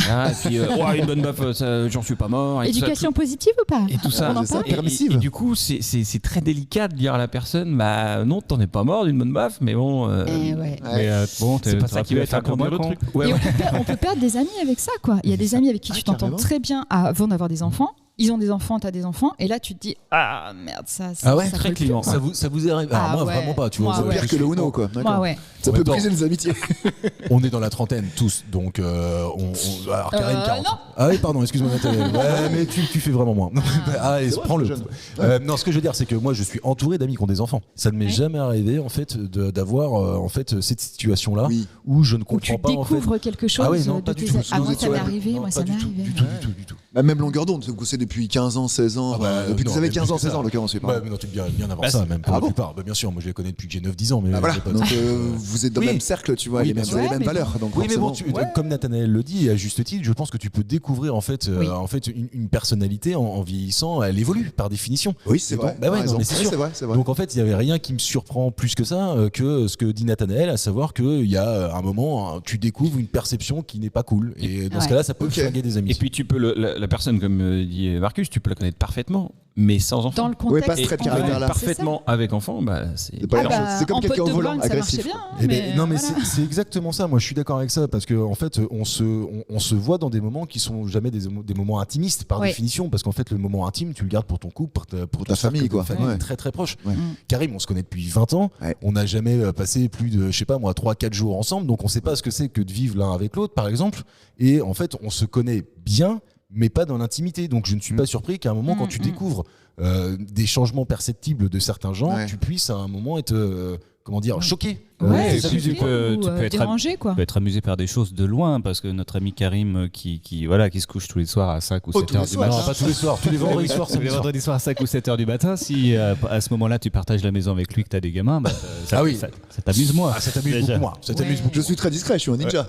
Ah, et puis, ouais, une bonne baffe, ça, j'en suis pas mort. Et tout ça, Éducation positive ou pas? et tout ça. On en c'est ça. parle Permissive. Et du coup, c'est très délicat de dire à la personne, bah non, t'en es pas mort d'une bonne baffe, mais bon. Eh ouais. Mais bon, c'est pas ça qui va être un peu moins le con. truc. Ouais, Et ouais. on peut perdre des amis avec ça, quoi. Il y a des amis avec qui Ah, tu t'entends carrément. très bien avant d'avoir des enfants. Ils ont des enfants, t'as des enfants, et là tu te dis ah merde, ça Ah ouais, ça très colle plus. clivant. Ça vous est arrivé? Alors Ah moi ouais. vraiment pas, tu vois. Moi, moi, ouais. je Pire que le suis- Uno, quoi. Moi D'accord. ouais. Ça En peut même temps- briser les amitiés. On est dans la trentaine tous, donc alors Karim 40. non. Ah oui, pardon, excuse-moi Nathalie. Ouais, mais tu fais vraiment moins. Ah, allez, C'est vrai, prends-le. jeune. Non, ce que je veux dire, c'est que moi, je suis entouré d'amis qui ont des enfants. Ça ne m'est Ouais. jamais arrivé en fait d'avoir en fait cette situation-là Oui. où je ne Où tu comprends pas en fait. découvres quelque chose Ah ouais, non, de pas du tes tout. Ah, moi Vous ça m'est êtes- arrivé, Non, moi pas ça m'est du tout, arrivé. du tout, du tout, du tout. Bah, même longueur d'onde, vous c'est depuis 15 ans, 16 ans. Ah Enfin, bah, depuis que non, vous avez même 15 ans, plus que 16 ans ça. en l'occurrence. oui, Ouais, pardon. mais non, tu bien avant Bah, ça, même pour Ah la bon plupart. Bah, bien sûr, moi je les connais depuis que j'ai 9-10 ans. Mais Ah, voilà. j'ai pas- Donc vous êtes dans le Oui. même cercle, tu vois, Oui, les bien mêmes, sûr. les Ouais, mêmes mais valeurs. Donc Oui, mais bon, forcément. comme Nathanaël le dit, et à juste titre, je pense que tu peux découvrir en fait, Oui. une personnalité en vieillissant, elle évolue par définition. Oui, c'est vrai. Bah ouais, t'as non, raison. mais c'est Oui, sûr. c'est vrai, c'est vrai. Donc en fait, il n'y avait rien qui me surprend plus que ça, que ce que dit Nathanaël, à savoir qu'il y a un moment, tu découvres une perception qui n'est pas cool. Et dans ce Ouais. cas-là, ça peut Ok. flinguer des Et amis. puis tu peux la personne, comme dit Marcus, tu peux la connaître parfaitement, mais sans enfant. Dans le Ouais, contexte. pas ce trait de on va- caractère-là. Parfaitement avec enfant, bah c'est C'est pas Ah la bah, même chose. C'est comme en quelqu'un pote au de volant, bringue, ça agressif. marchait bien, hein, Eh ben, non mais voilà. c'est exactement ça, moi je suis d'accord avec ça parce que en fait on se voit dans des moments qui sont jamais des moments intimistes par Ouais. définition parce qu'en fait le moment intime tu le gardes pour ton couple, pour Ta famille, quoi. Ouais. très très proche. Ouais. Karim on se connaît depuis 20 ans, Ouais. on n'a jamais passé plus de je sais pas moi 3-4 jours ensemble donc on sait pas ce que c'est que de vivre l'un avec l'autre par exemple et en fait on se connaît bien mais pas dans l'intimité donc je ne suis pas surpris qu'à un moment quand tu découvres des changements perceptibles de certains gens Ouais. tu puisses à un moment être comment dire choqué. Ouais, et c'est puis choqué tu peux ou, être dérangé quoi. Tu peux être amusé par des choses de loin parce que notre ami Karim qui se couche tous les soirs à 5 ou Oh, 7 tous les heures du soirs. matin. Non, pas tous les soirs, tous les vendredis soirs, Tous les vendredis soirs à 5 ou 7 heures du matin, si à ce moment-là tu partages la maison avec lui, que tu as des gamins, bah, ça, Ah oui. ça t'amuse moins. Ah, ça t'amuse Déjà. beaucoup moins. Ça t'amuse Ouais. beaucoup Je suis très discret, je suis un ninja.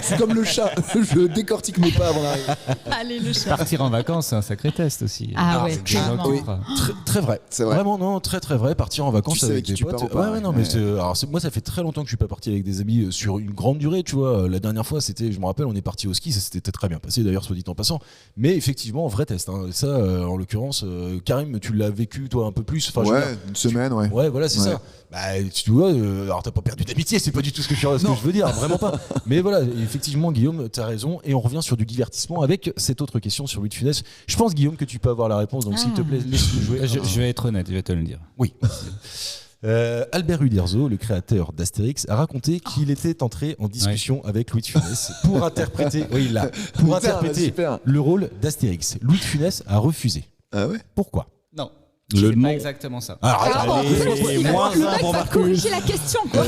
C'est comme le chat. Je décortique mes pas avant d'arriver. Allez le chat. Partir en vacances, c'est un sacré test aussi. Ah ouais, c'est des clairement. rencontres. Très, très vrai. C'est vrai. Vraiment, non, très très vrai. Partir en vacances Tu sais avec avec qui des tu potes. pars ou pas, Ouais, non, ouais. mais moi, ça fait très longtemps que je suis pas parti avec des amis sur une grande durée, tu vois. La dernière fois, je me rappelle, on est parti au ski, ça s'était très bien passé d'ailleurs, soit dit en passant. Mais effectivement, vrai test. Hein. Ça, en l'occurrence, Karim, tu l'as vécu toi un peu plus. Enfin, je veux Ouais, dire, une semaine, ouais. Ouais, voilà, c'est Ouais. ça. Bah, tu vois, alors t'as pas perdu d'amitié, c'est pas du tout ce que je veux dire, vraiment pas. Mais voilà, effectivement, Guillaume, t'as raison. Et on revient sur du divertissement avec cette autre question sur Louis de Funès. Je pense, Guillaume, que tu peux avoir la réponse, donc s'il te plaît, laisse-nous jouer. Je vais être honnête, je vais te le dire. Oui. Albert Uderzo, le créateur d'Astérix, a raconté qu'il était entré en discussion avec Louis de Funès pour interpréter, Putain, interpréter super. le rôle d'Astérix. Louis de Funès a refusé. Ah ouais. Pourquoi? Non. Le C'est nom. pas exactement ça. Alors, Ah, allez, il va- moins le un mec pour va Marcus. corriger la question quoi.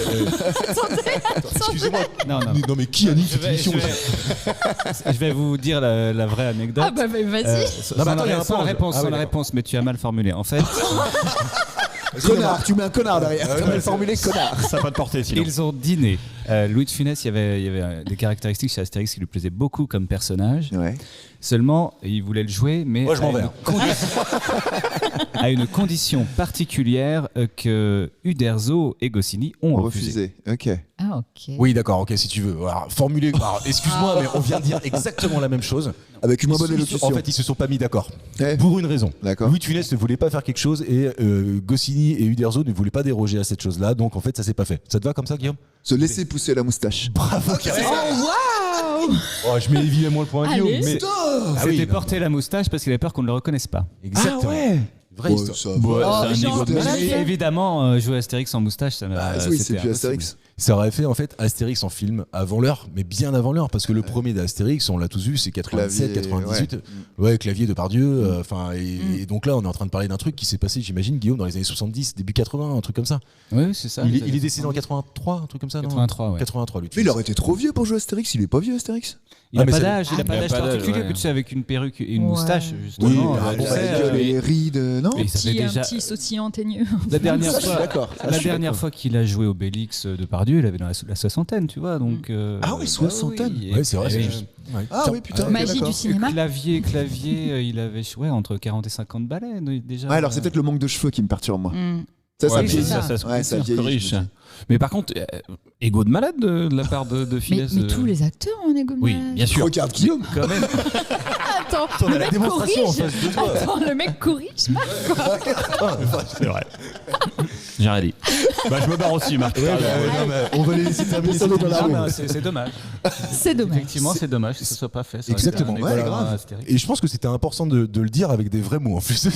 Excusez-moi. Non, non. Non, mais qui anime cette émission Je vais vous dire la vraie anecdote. Ah bah vas-y. Sans Non, mais attends, la- il y a un sans la pause. réponse, Ah sans oui, la d'accord. réponse, mais tu as mal formulé. En fait, Connard, tu mets un connard derrière. T'as mal formulé connard. Ça va te porter sinon. ils ont dîné. Louis de Funès, il y avait des caractéristiques chez Astérix qui lui plaisaient beaucoup comme personnage. Ouais. Seulement, il voulait le jouer, mais Moi, je m'en vais. à une condition particulière que Uderzo et Goscinny ont refusé. Refusé. Ok. Ah ok. Oui, d'accord, ok, si tu veux. Alors, formuler. Alors, excuse-moi, mais on vient de dire exactement la même chose. Avec une moins bonne En élocution. fait, ils se sont pas mis d'accord. Eh, Pour une raison. D'accord. Louis de Funès ne voulait pas faire quelque chose et Goscinny et Uderzo ne voulaient pas déroger à cette chose-là. Donc, en fait, ça s'est pas fait. Ça te va comme ça, Guillaume? Se laisser pousser la moustache. Bravo, Karim. Oh waouh. Oh, je mets évidemment le point à Allez. Guillaume. Mais... Ah oui, C'était non. porter la moustache parce qu'il avait peur qu'on ne le reconnaisse pas. Exactement. Vraie Ouais, histoire. ça Ouais, va. c'est un genre, niveau de voilà, magie. bien. Évidemment, jouer Astérix en moustache, ça m'a. Ah, oui, c'est c'était plus impossible. Astérix. Ça aurait fait en fait Astérix en film avant l'heure, mais bien avant l'heure, parce que le premier d'Astérix, on l'a tous vu, c'est 97, Clavier, 98. Ouais, Clavier de Pardieu. Et donc là, on est en train de parler d'un truc qui s'est passé, j'imagine, Guillaume, dans les années 70, début 80, un truc comme ça. Oui, c'est ça. Il est décédé en 83, un truc comme ça, non 83, ouais. 83, lui. Mais il aurait été trop vieux pour jouer Astérix, il est pas vieux Astérix. Il a mais pas ça- d'âge, il a pas il a d'âge pas d'âge, particulier, ouais. tu sais, avec une perruque et une Ouais. moustache, Oui, justement. bah, tu bon, sais, la gueule et les rides, non et ça fait Petit, un déjà. petit sautillant teigneux. La dernière Ça, je suis fois, d'accord. Ça, je la suis dernière d'accord. fois qu'il a joué Obélix de Pardieu, il avait dans la soixantaine, tu vois. Donc, Ah oui, soixantaine. oui, Ouais, c'est vrai, et- c'est et- juste. Ouais. Ah oui, putain. ok, Magie d'accord. du cinéma. Clavier, il avait entre 40 et 50 balais déjà. Ouais, alors c'est peut-être le manque de cheveux qui me perturbe moi. Mm. Ça Ouais, me c'est vieillit. ça. se Ouais, ça corrige. vieillit, je me dis. Mais par contre, égo de malade de la part de Mais, Finesse. mais tous les acteurs ont un égo de Oui, malade. bien sûr. Regarde Guillaume. Quand même. Attends, on a le la mec démonstration en corrige. face de toi. Attends, le mec corrige. Marc. C'est vrai. J'ai rien dit. Bah, je me barre aussi, Marc. Ouais, bah, ouais, non, mais on va les laisser terminer cette Descendez dans la émission. rue. C'est dommage. C'est dommage. Effectivement, c'est dommage que ce soit pas fait. Ça aurait Exactement. été un Ouais, égo grave. Astérix. Et je pense que c'était important de le dire avec des vrais mots en plus.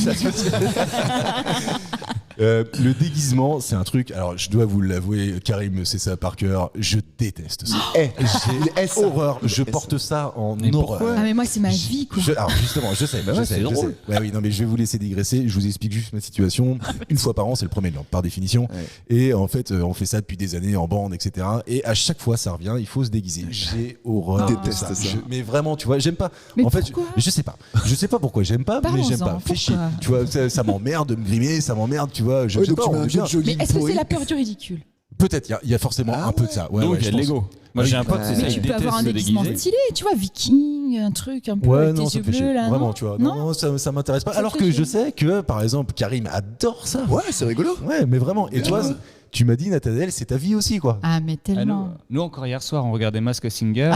Le déguisement, c'est un truc. Alors, je dois vous l'avouer, Karim, c'est ça par cœur. Je déteste ça. J'ai horreur. Je porte ça en Mais horreur. pourquoi Ah mais moi c'est ma vie quoi. Alors justement, je sais, Bah ouais, c'est je drôle. sais. Ouais, oui, non mais je vais vous laisser digresser. Je vous explique juste ma situation. Une fois par an, c'est le premier de l'an, par définition. Ouais. Et en fait, on fait ça depuis des années en bande, etc. Et à chaque fois, ça revient. Il faut se déguiser. J'ai horreur. Je de déteste ça. Mais vraiment, tu vois, j'aime pas. Mais en fait, pourquoi je sais pas. Je sais pas pourquoi j'aime pas, mais j'aime Parlons-en, pas. Fais chier. pourquoi Tu vois, ça m'emmerde de me grimer, ça m'emmerde. Tu vois, je Ouais, sais donc pas. tu mets on un est vieux bien. jogging Mais est-ce que pourri. c'est la peur du ridicule? Peut-être. Il y a forcément Ah un peu de ça. Ouais, Donc, ouais, il y a je de pense. l'ego. Moi, j'ai un pote, c'est Mais ça, tu il peux avoir déteste un se déguisement déguiser. stylé, tu vois, viking, un truc un peu Ouais, avec non, tes ça yeux me fait chier. bleus là. Vraiment, non tu vois. Non, Non, ça m'intéresse pas. Ça Alors te que fait je chier. sais que, par exemple, Karim adore ça. Ouais, c'est rigolo. Ouais, mais vraiment. Et toi, tu m'as dit, Nathanaël, c'est ta vie aussi, quoi. Ah mais Ah, tellement. nous, encore hier soir, on regardait Mask Singer.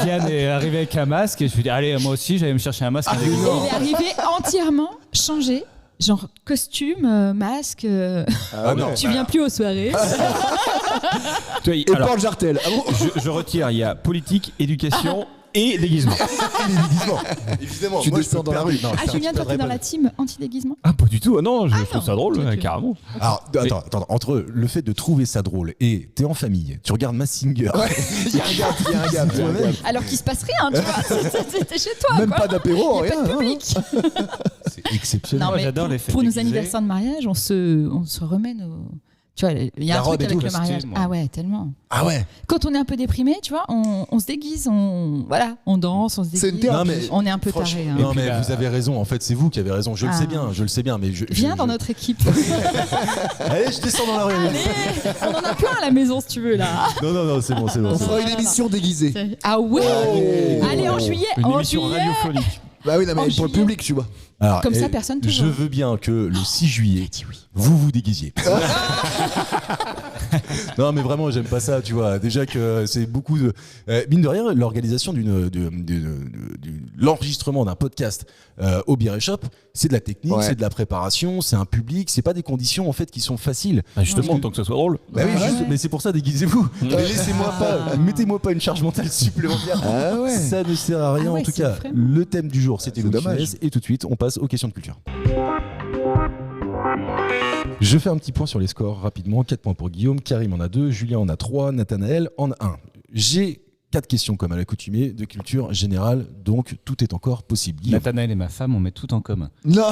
Diane est arrivée avec un masque et je lui ai dit allez, moi aussi, j'allais me chercher un masque. Et il est arrivé entièrement changé, genre costume, masque. Ah non. Tu viens plus aux soirées. Tu vois, Et alors, Paul Jartel. Ah bon je retire, il y a politique, éducation et déguisement. Les déguisements. Évidemment. Tu moi, descends je peux dans la perdre- rue. Non, Ah je Julien, toi perdrais t'es dans pas. la team anti-déguisement. Ah, pas du tout. Non, je trouve non, ça drôle, ok. carrément. Alors, attends, entre le fait de trouver ça drôle et t'es en famille, tu regardes Massinger. Il y a un gap, il y a un gap. il y a un gap. Alors qu'il se passe rien, tu vois. C'était chez toi. Même quoi. pas d'apéro, Il y a rien. pas de hein. public. C'est exceptionnel. Non, Moi, mais j'adore les fêtes pour nos déguisées. anniversaires de mariage, on se remet nos. Tu vois, il y a La un truc robe et avec tout. le mariage. Costume, Ah ouais, tellement. Ah ouais. Quand on est un peu déprimé, tu vois, on se déguise, voilà, on danse, on se C'est une déguise. thérapie. Non, mais On est un peu franchement, taré. Hein. Non, Et puis mais la- vous avez raison. En fait, c'est vous qui avez raison. Je le Ah. sais bien, mais Viens dans notre équipe. Allez, je descends dans la rue. Allez, on en a plein à la maison si tu veux là. Non, c'est bon. On fera une émission déguisée. Ah ouais. Allez en juillet, Une en émission juillet. radiophonique. Bah oui, non, mais En pour le juillet. public, tu vois. Alors, Comme ça, personne te Je voit. veux bien que le 6 juillet, vous déguisiez. Non, mais vraiment, j'aime pas ça, tu vois. Déjà que c'est beaucoup de. Mine de rien, l'organisation l'enregistrement d'un podcast au Beer Shop, c'est de la technique, Ouais. c'est de la préparation, c'est un public, c'est pas des conditions en fait qui sont faciles. Bah, justement, tant que ça soit drôle. Bah oui, Ouais. juste, mais c'est pour ça, déguisez-vous. Laissez-moi pas, mettez-moi pas une charge mentale supplémentaire. Ah ouais. Ça ne sert à rien. Ah ouais, en tout c'est cas, vraiment- le thème du jour, c'était C'est Louis dommage. Funès. Et tout de suite, on passe aux questions de culture. Je fais un petit point sur les scores rapidement. 4 points pour Guillaume, Karim en a 2, Julien en a 3, Nathanaël en a 1. J'ai 4 questions comme à l'accoutumée de culture générale, donc tout est encore possible. Guillaume. Nathanaël et ma femme, on met tout en commun. Non.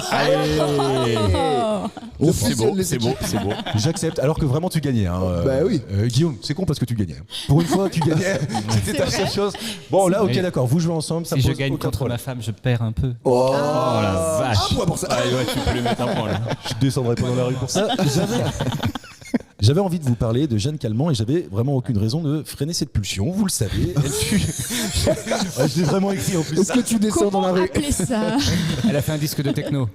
Oh. On C'est fusionne beau, les c'est beau, équipes. c'est beau. J'accepte, alors que vraiment tu gagnais. Hein. Bah oui. Guillaume, c'est con parce que tu gagnais. Pour une fois, tu gagnais. C'était ta seule chose. Bon, là, ok, vrai. d'accord, vous jouez ensemble, ça Si je pose gagne aucun contre problème. ma femme, je perds un peu. Oh, la vache. Un point pour ça. Ah, ouais, tu peux lui mettre un point là. Je descendrai pas dans la rue pour ça. J'avais envie de vous parler de Jeanne Calment et j'avais vraiment aucune raison de freiner cette pulsion. Vous le savez. Elle fut... Ouais, je l'ai vraiment écrit en plus. Est-ce que tu descends dans Comment la rue appeler ça? Elle a fait un disque de techno.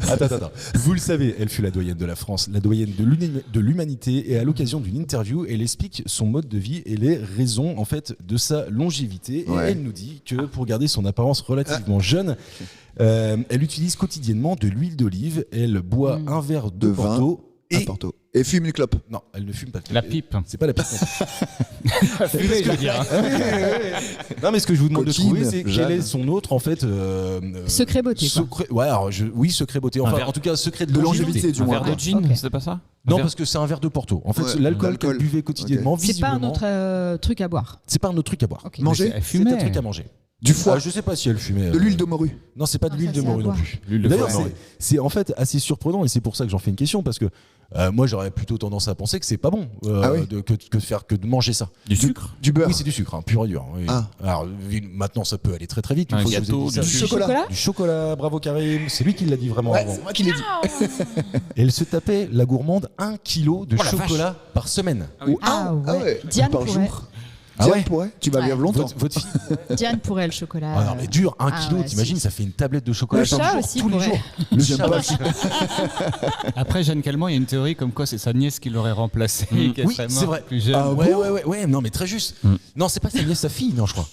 Attends. Vous le savez, elle fut la doyenne de la France, la doyenne de l'humanité et à l'occasion d'une interview, elle explique son mode de vie et les raisons en fait de sa longévité. Ouais. Et elle nous dit que pour garder son apparence relativement jeune, elle utilise quotidiennement de l'huile d'olive. Elle boit un verre de De vin. Porto. À Et Porto. Et fume une clope. non, elle ne fume pas. La pipe. C'est pas la pipe. Fumée, je veux dire. Non, mais ce que je vous demande Coquine, de trouver, c'est quel Jeanne. est son autre en fait. Secret beauté, quoi. Ouais, alors oui, secret beauté. Enfin, verre. en tout cas, secret de De longévité. longévité, du Un moins. verre de gin, ok. c'était pas ça? Non, parce que c'est un verre de Porto. En fait, Ouais, l'alcool qu'elle l'alcool. buvait quotidiennement, C'est pas un visiblement, autre truc à boire. c'est pas un autre truc à boire. Ok. Manger Elle C'est fumait. un truc à manger. Du foie, Je sais pas si elle fumait. de l'huile de morue. Non, c'est pas de Non, l'huile ça, de c'est à morue non boire. plus. L'huile de D'ailleurs, foie, c'est en fait assez surprenant et c'est pour ça que j'en fais une question parce que moi j'aurais plutôt tendance à penser que c'est pas bon Ah oui que de manger ça. Du sucre. Du beurre. Oui, c'est du sucre, pur et dur. Oui. Ah. Alors maintenant ça peut aller très très vite. Une Un fois que je vous ai gâteau, dit ça. du Du chocolat. Du chocolat, bravo Karim. C'est lui qui l'a dit vraiment Ouais, avant. c'est moi qui l'ai dit. Et elle se tapait la gourmande 1 kilo de Oh la chocolat par semaine. Ou Ah un. ouais. Diane par pourrait. jour. Ah Diane ouais pourrait. Tu vas Ouais. vivre longtemps. Votre fille. Diane pourrait le chocolat. Ah non mais dur, 1 Ah kilo, ouais, t'imagines, si. ça fait une tablette de chocolat Le par chat jour, aussi tous les pourrait. jours. Le j'aime chat pas. aussi. Après, Jeanne Calment, il y a une théorie comme quoi c'est sa nièce qui l'aurait remplacée. qu'elle Oui, serait c'est morte vrai. plus jeune. Ah Ouais, non mais très juste. Non, c'est pas sa nièce, sa fille, non, je crois.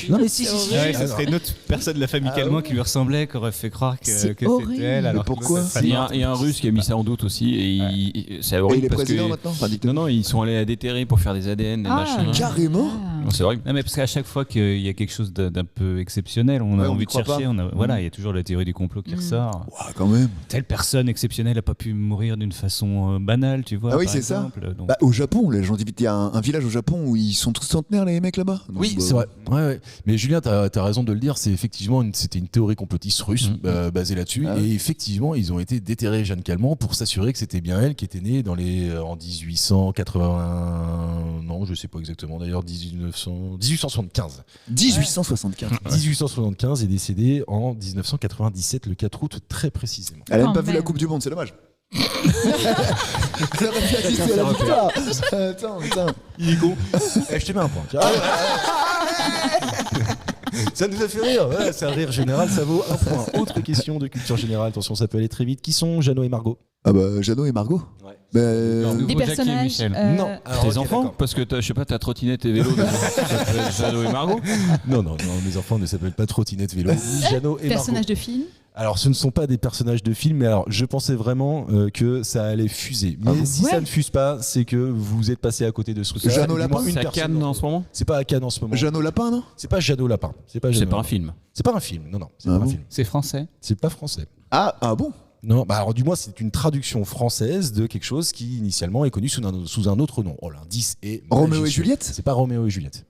Non mais si. Ouais, ça serait une autre personne de la famille Calment qui lui ressemblait, qui aurait fait croire que C'est c'était horrible. elle. Alors Mais pourquoi que Il y a un russe qui a mis ça en doute aussi et c'est Et horrible il est parce président que maintenant. Enfin, dictateur. non, ils sont allés à déterrer pour faire des ADN, des Ah, machins. Carrément. Non, c'est horrible. Non, mais parce qu'à chaque fois qu'il y a quelque chose d'un peu exceptionnel, on a Ouais, on envie y de croit chercher. pas. Voilà, il y a toujours la théorie du complot qui ressort. Ouah, quand même. Telle personne exceptionnelle n'a pas pu mourir d'une façon banale, tu vois. Ah oui, par c'est ça. exemple. Donc, Bah, au Japon, la longévité, il y a un village au Japon où ils sont tous centenaires, les mecs là-bas. Donc, Oui, c'est vrai. Ouais. Mais Julien, t'as raison de le dire. C'est effectivement c'était une théorie complotiste russe basée là-dessus. Ah ouais. Et effectivement, ils ont été déterrer Jeanne Calment pour s'assurer que c'était bien elle qui était née en 1880. Non, je sais pas exactement. D'ailleurs, 1875. 1875. 1875 et décédée en 1997, le 4 août, très précisément. Elle a même Oh, pas vu la merde. Coupe du Monde, c'est dommage. Elle aurait pu assister à la victoire. Attends, putain. Il est con. Je te mets un point. tiens. Ça nous a fait rire. Ouais, c'est un rire général, ça vaut un point. Autre question de culture générale. Attention, ça peut aller très vite. Qui sont Jeannot et Margot? Ah bah, Jeannot et Margot. Ouais. Bah, Nouveau Des Jackie et personnages. Michel. Non. Alors, Tes ok, enfants d'accord. parce que je sais pas, ta trottinette et vélo. ça s'appelle Jeannot et Margot. Non, mes enfants ne s'appellent pas Trottinette Vélo, ni Jeannot et Margot. Personnages de film. Alors, ce ne sont pas des personnages de film, mais alors, je pensais vraiment que ça allait fuser. Mais si Ouais. ça ne fuse pas, c'est que vous êtes passé à côté de ce truc. Jeannot Lapin, C'est à Cannes en ce moment. C'est pas à Cannes en ce moment. Jeannot Lapin, non? C'est pas Jeannot Lapin. C'est pas C'est Jeannot pas un Lapin. film. C'est pas un film. Non, c'est Ah pas bon un film. C'est français. C'est pas français. Ah bon? Non, bah alors du moins c'est une traduction française de quelque chose qui initialement est connu sous un autre nom. Oh, l'indice est Roméo et majestueux. Juliette? C'est pas Roméo et Juliette.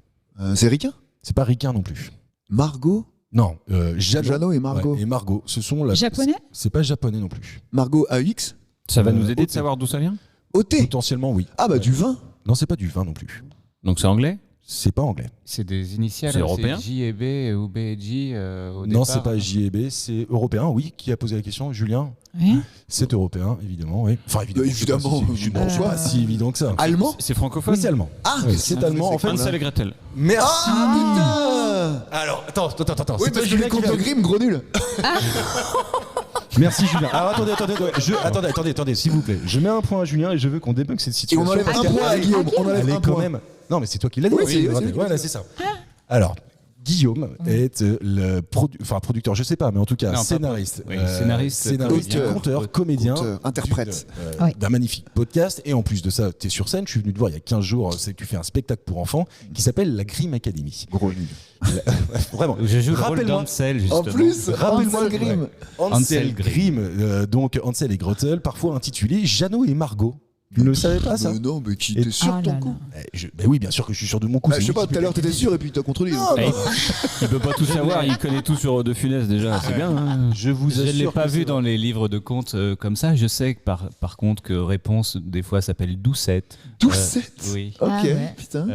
C'est Riquin? C'est pas Riquin non plus. Margot? Non, Jeannot. Jeannot et Margot. Ouais, et Margot, ce sont la. Japonais? C'est pas japonais non plus. Margot AX? Ça va nous aider de OT. savoir d'où ça vient. OT? Potentiellement oui. Ah bah, du vin? Non, c'est pas du vin non plus. Donc c'est anglais. C'est pas anglais. C'est des initiales. C'est européen J et B ou B et J au Non, départ. c'est pas JB, c'est européen. Oui, qui a posé la question? Julien. Oui. C'est européen, évidemment, oui. Enfin, évidemment. Évidemment. Je ne pas si évident que ça. Allemand? C'est francophone. Oui, c'est allemand. Ah, Oui, c'est allemand. En fait, Hansel et Gretel. merci. Ah putain! Alors, attends. Oui, C'est parce toi, que Julien, les qui contes de vient- Grimm, gros nul. Merci Julien. Alors attendez, s'il vous plaît. Je mets un point à Julien et je veux qu'on débunk cette Et situation. on enlève parce un qu'elle- point à Guillaume. On enlève Elle est un quand point. même. Non, mais c'est toi qui l'as dit. Oui, c'est lui qui l'a Voilà, dit. c'est ça. Alors, Guillaume est le producteur, je sais pas, mais en tout cas Non, pas scénariste, oui, scénariste, auteur, conteur, comédien, interprète. Oui. d'un magnifique podcast. Et en plus de ça, tu es sur scène. Je suis venu te voir il y a 15 jours. C'est que tu fais un spectacle pour enfants qui s'appelle la Grimm Academy. Gros nul. Vraiment. Je joue le rôle Rappelle-moi. d'Ansel, justement. En plus, Rappelle-moi Hansel Grimm. ouais. Hansel Hansel Grimm, donc Hansel et Gretel, parfois intitulé Jeannot et Margot. Tu ne le savais pas ça? Mais non, mais qui Et- t'es sûr Ah de ton là coup? Ben oui, bien sûr que je suis sûr de mon coup. Bah, c'est je sais moi pas, qui tout à l'heure peux- t'étais sûr et puis t'as contredit. Il peut pas tout savoir. Il connaît tout sur De Funès déjà. C'est bien. hein. Je vous Je ne l'ai assure pas que vu c'est dans les livres de contes comme ça. Je sais que par contre que Réponse des fois s'appelle Doucette. Doucette. Oui. Ok, Ah ouais. putain.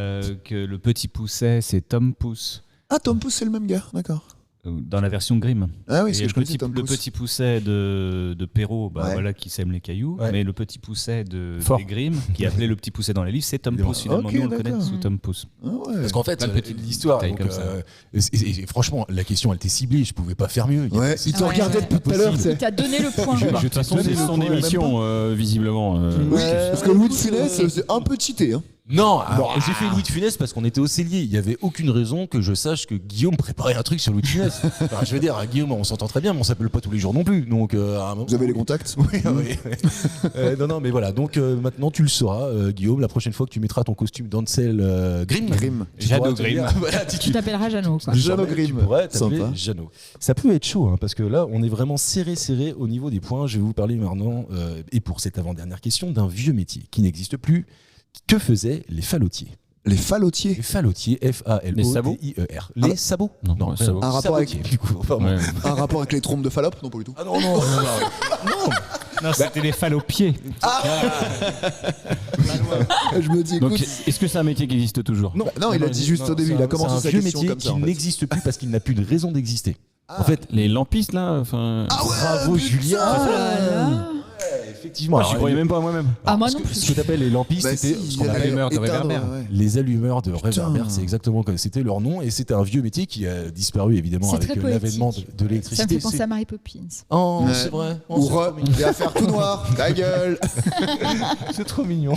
Que le petit pousset c'est Tom Pouce Ah, Tom Pouce, c'est le même gars, d'accord. dans la version Grimm. Ah oui, Et c'est que le je connaissais petit, Tom le Pouce. petit pousset de Perrault, bah Ouais. voilà, qui sème les cailloux. Ouais. Mais le petit pousset de Fort. des Grimm, qui appelait le petit pousset dans les livres, c'est Tom Évidemment. Pouce finalement. Ok, Nous on le connaît d'accord. sous Tom Pouce. Ah ouais. Parce qu'en fait, Plein de petites l'histoire, détails donc, comme ça. et franchement, la question, elle était ciblée. Je pouvais pas faire mieux. Ouais, il te Ouais, regardait ouais. depuis tout à l'heure, tu Il sais. t'a donné le point. De toute façon, c'est son émission, visiblement. Oui, parce que Louis de Funès, c'est un peu cheaté. Hein. Non, alors, j'ai fait Louis de Funès parce qu'on était au cellier. Il n'y avait aucune raison que je sache que Guillaume préparait un truc sur Louis de Funès. Enfin, je veux dire, Guillaume, on s'entend très bien, mais on s'appelle pas tous les jours non plus. Donc, à un moment, Vous avez les contacts? Oui. Non, mais voilà. Donc maintenant, tu le sauras, Guillaume. La prochaine fois que tu mettras ton costume d'Ansel Grimm, Jeannot Grimm. Voilà, Tu t'appelleras Jeannot, quoi. Jeannot Tu Grimm. pourrais t'appeler Sympa. Jeannot. Ça peut être chaud, parce que là, on est vraiment serré au niveau des points. Je vais vous parler maintenant, et pour cette avant-dernière question, d'un vieux métier qui n'existe plus. Que faisaient les fallotiers? Les fallotiers. Les fallotier, F-A-L-O-T-I-E-R. Les sabots? Non, les sabots. Un rapport avec- Sabotiers, du coup. Pardon. Ouais. Un rapport avec les trompes de Fallope? Non, pas du tout. Ah non. Non, c'était les fallopiers. Je me dis, Donc, écoute. est-ce que c'est un métier qui existe toujours? Non, il a dit juste au début, il a commencé c'est sa un vieux question métier comme ça. qui en fait. n'existe plus parce qu'il n'a plus de raison d'exister. En fait, Les lampistes là, enfin. bravo Julien. Oh là là. Effectivement. Moi, j'y croyais même pas à moi-même. Ah, moi ce non que- plus. Ce que t'appelles les lampistes, Bah, c'était si, ce qu'on il appelle allait allumeurs de éteindre, réverbère. ouais. les allumeurs de Putain. réverbère. C'est exactement comme c'était leur nom. Et c'était un vieux métier qui a disparu évidemment C'est avec très l'avènement poétique. de Ça l'électricité. me fait penser à Mary Poppins. Oh, Ouais. c'est vrai. Oh, Ou c'est trop mignon. il va faire tout noir. Ta gueule. C'est trop mignon.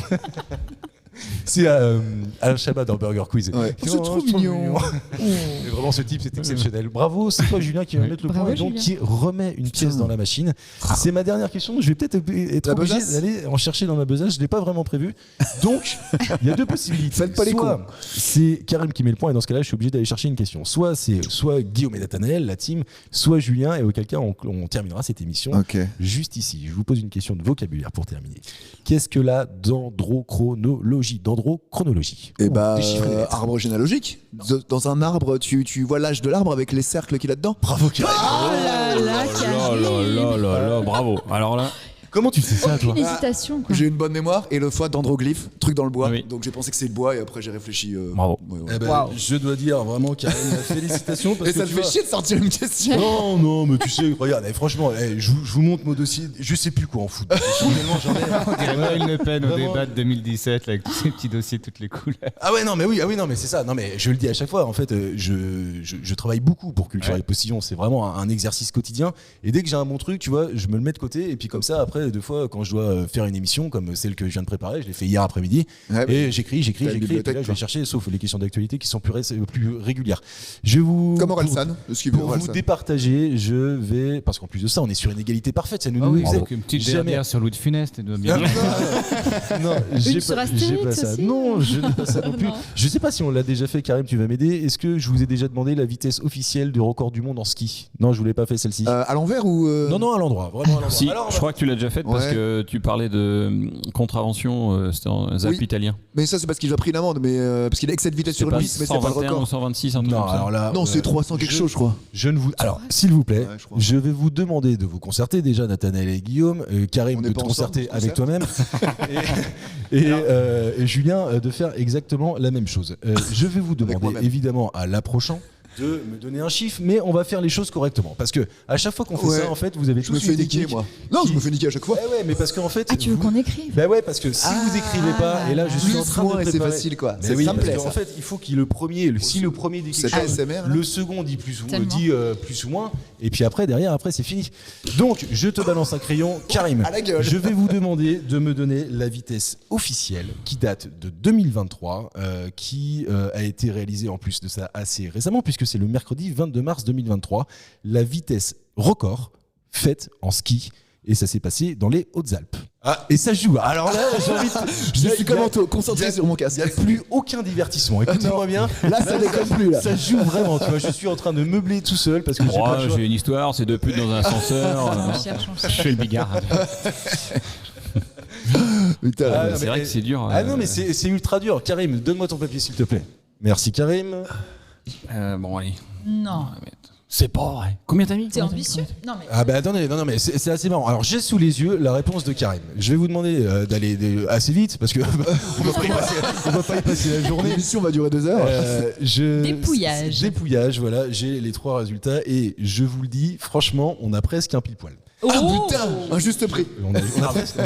C'est Alain Chabat dans Burger Quiz. Ouais. Oh, C'est trop mignon. Et vraiment, ce type, c'est exceptionnel. Bravo, c'est toi, Julien, qui va mettre le Bravo, point et donc Julien. qui remet une pièce dans la machine. C'est ma dernière question. Je vais peut-être être La obligé besace d'aller en chercher dans ma besace. Je ne l'ai pas vraiment prévu. Donc, il y a deux possibilités. Faites pas les Soit c'est Karim qui met le point, et dans ce cas-là, je suis obligé d'aller chercher une question. Soit c'est Guillaume et Nathanaël, la team, soit Julien, et auquel cas, on terminera cette émission. Ok. Juste ici, je vous pose une question de vocabulaire pour terminer. Qu'est-ce que la dendrochronologie? Et bah, Déchiffrez les lettres. arbre généalogique. Dans un arbre, tu vois l'âge de l'arbre avec les cercles qu'il a dedans. Bravo, Karim. Oh là là, Karim. Bravo. Alors là, Comment tu sais ça, toi Aucune hésitation, quoi. J'ai une bonne mémoire et le fois dendroglyphe, truc dans le bois. Oui. Donc j'ai pensé que c'est le bois et après j'ai réfléchi. Bravo. Ouais, ouais. Eh ben, Waouh. je dois dire vraiment, Karim, félicitations. Parce Et que ça te tu fait vois- chier de sortir une question. Non, mais tu sais, regarde, franchement, je vous montre mon dossier. Je sais plus quoi en foot. Finalement, j'en ai. On dirait Marine Le Pen au Vraiment. débat de 2017 là, avec tous ces petits dossiers, toutes les couleurs. Ah ouais, non, mais oui, non, mais c'est ça. Non, mais je le dis à chaque fois. En fait, je travaille beaucoup pour Culture et Postillon. C'est vraiment un exercice quotidien. Et dès que j'ai un bon truc, tu vois, je me le mets de côté. Et puis comme ça, après, deux fois, quand je dois faire une émission comme celle que je viens de préparer, je l'ai fait hier après-midi. Ouais, Et j'écris. T'as une Et puis là, bibliothèque, je vais quoi. chercher, sauf les questions d'actualité qui sont plus régulières. Je vais vous. Comme pour- Orelsan, le suivant Pour vous Orelsan. départager, je vais. Parce qu'en plus de ça, on est sur une égalité parfaite. Ça nous Ah oui, faisait donc une petite jamais. dernière sur Louis de Funès, tu dois bien. Non, j'ai sur pas Astérix ça. aussi. Non, je n'ai pas ça non plus. Non. Je sais pas si on l'a déjà fait, Karim, tu vas m'aider. Est-ce que je vous ai déjà demandé la vitesse officielle du record du monde en ski? Non, je vous l'ai pas fait celle-ci. À l'envers ou Non, à l'endroit, vraiment à l'endroit. Si, Alors, je crois que tu l'as déjà faite parce Ouais. que tu parlais de contravention, c'était en Alpes Oui. italien. Mais ça c'est parce qu'il a pris une amende, mais parce qu'il a excès de vitesse C'est sur une pas piste, mais c'est pas le 121 ou record. 126, un truc non, comme ça. alors là. Non, c'est 300 quelque chose, je crois. Je ne vous. Alors, s'il vous plaît, Ouais, je crois. je vais vous demander de vous concerter déjà, Nathanaël et Guillaume, Karim On de n'est te pas ensemble, concerter on se avec toi-même, et Julien de faire exactement la même chose. Je vais vous demander moi-même. évidemment à l'approchant de me donner un chiffre, mais on va faire les choses correctement. Parce que à chaque fois qu'on fait Ouais. ça, en fait, vous avez Je tous me une fais niquer, technique moi. Non, qui- je me fais niquer à chaque fois. Ouais, mais parce qu'en fait. Ah, tu veux vous- qu'on écrive? Bah ouais, parce que si vous écrivez pas, et là je suis Plus, en train moins, de et c'est préparer. facile, quoi. Mais Ça oui, me parce plaît, qu'en ça. fait, il faut qu'il si le premier dit quelque Cette chose, ASMR, là. le second dit plus ou Tellement. plus ou moins, et puis après derrière, après c'est fini. Donc je te balance un crayon, Karim. À la gueule. Je vais vous demander de me donner la vitesse officielle qui date de 2023, qui a été réalisée en plus de ça assez récemment, puisque c'est le mercredi 22 mars 2023, la vitesse record faite en ski. Et ça s'est passé dans les Hautes-Alpes. Ah, et ça joue. Alors là, j'ai envie de... Je suis comme il y a- concentré sur mon il casque. n'y a plus aucun divertissement. Écoutez-moi bien. Là, ça déconne plus, là. Ça joue vraiment. Tu vois, je suis en train de meubler tout seul parce que j'ai pas le choix. J'ai une histoire, c'est deux putes dans un ascenseur. On cherche. Je fais le bigard. Putain, Ah, non, c'est mais- vrai que c'est dur. Ah non, mais c'est ultra dur. Karim, donne-moi ton papier s'il te plaît. Merci Karim. Bon, allez. Non. C'est pas vrai. Combien t'as mis? C'est ambitieux. Non, mais. Ah bah attendez, non mais c'est assez marrant. Alors j'ai sous les yeux la réponse de Karim. Je vais vous demander d'aller assez vite parce que on va pas y passer la journée. l'émission va durer 2 heures. Dépouillage. Dépouillage, voilà. J'ai les 3 résultats et je vous le dis, franchement, on a presque un pile poil. Ah putain, un juste prix. On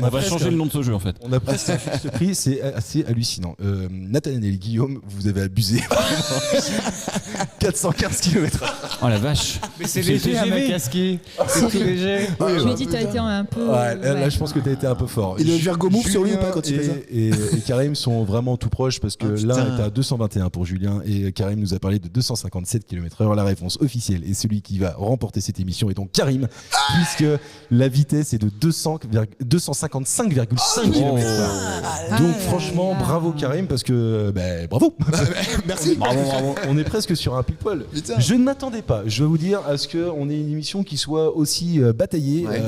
a va changer le nom de ce jeu en fait. On a presque un juste prix, c'est assez hallucinant. Nathanaël et Guillaume, vous avez abusé. 415 km/h. Oh la vache. Mais c'est J'ai léger, été un mec gêné. à ski. C'est tout léger. Je lui ai dit, t'as été un peu. Ouais, là, je pense que t'as été un peu fort. Il a le Virgo Move sur lui ou pas quand il Julien fait ça et Karim sont vraiment tout proches parce que Ah, putain. l'un était à 221 pour Julien et Karim nous a parlé de 257 km/h. La réponse officielle et celui qui va remporter cette émission est donc Karim, puisque la vitesse est de 255,5 km/h. Donc franchement, bravo Karim parce que bravo. Merci. Bravo. On est presque sur un pile poil. Putain. Je ne m'attendais pas, je vais vous dire, à ce qu'on ait une émission qui soit aussi bataillée. Ouais,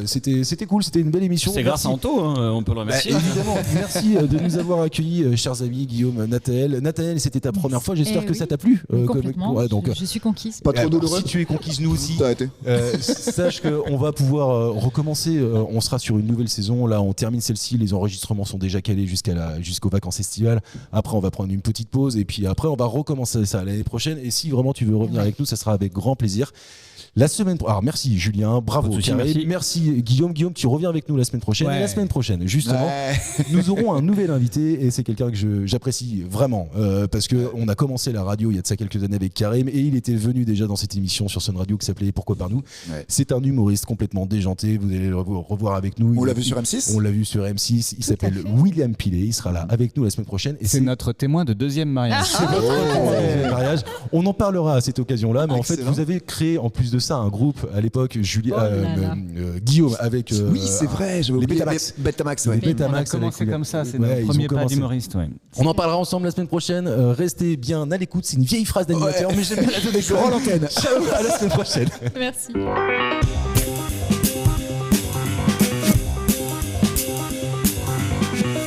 c'était cool, c'était une belle émission. C'est grâce à Anto, hein, on peut le remercier. Évidemment, merci de nous avoir accueillis, chers amis, Guillaume, Nathanaël. Nathanaël, c'était ta première fois, j'espère que ça t'a plu. Complètement. Ouais, donc, Je suis conquise. Pas trop douloureux. si tu es conquise, nous aussi. T'as arrêté. Sache qu'on va pouvoir recommencer. On sera sur une nouvelle saison. Là, on termine celle-ci. Les enregistrements sont déjà calés jusqu'aux vacances estivales. Après, on va prendre une petite pause et puis après, on va recommencer ça l'année prochaine. Et si vraiment tu veux revenir avec nous, ça sera avec grand plaisir. La semaine alors merci Julien, bravo Pas de souci, Karim, merci Guillaume, tu reviens avec nous la semaine prochaine. Ouais. Et la semaine prochaine, justement, nous aurons un nouvel invité et c'est quelqu'un que j'apprécie vraiment parce que on a commencé la radio il y a de ça quelques années avec Karim et il était venu déjà dans cette émission sur Sun Radio qui s'appelait Pourquoi par nous. Ouais. C'est un humoriste complètement déjanté, vous allez le revoir avec nous. On l'a vu sur M6. On l'a vu sur M6, il s'appelle fait. William Pilet, il sera là avec nous la semaine prochaine et C'est notre témoin de deuxième mariage. mariage. On en parlera à cette occasion-là, mais en fait, Excellent. vous avez créé en plus de ça un groupe à l'époque, Guillaume avec Oui, c'est vrai, j'avais les oublié. Betamax. Betamax, Les ouais. On a Betamax commencé avec- comme ça, c'est Ouais, notre ils premier ont pas commencé. d'humoriste. Ouais. On en parlera ensemble la semaine prochaine. Restez bien à l'écoute. C'est une vieille phrase d'animateur, Ouais. mais j'aime bien la donner. Je rends l'antenne. Ciao, à la semaine prochaine. Merci.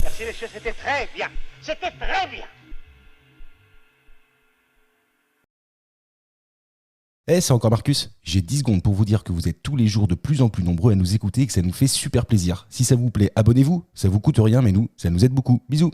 Merci messieurs, c'était très bien. C'était très bien. C'est encore Marcus. J'ai 10 secondes pour vous dire que vous êtes tous les jours de plus en plus nombreux à nous écouter et que ça nous fait super plaisir. Si ça vous plaît, abonnez-vous. Ça vous coûte rien, mais nous, ça nous aide beaucoup. Bisous.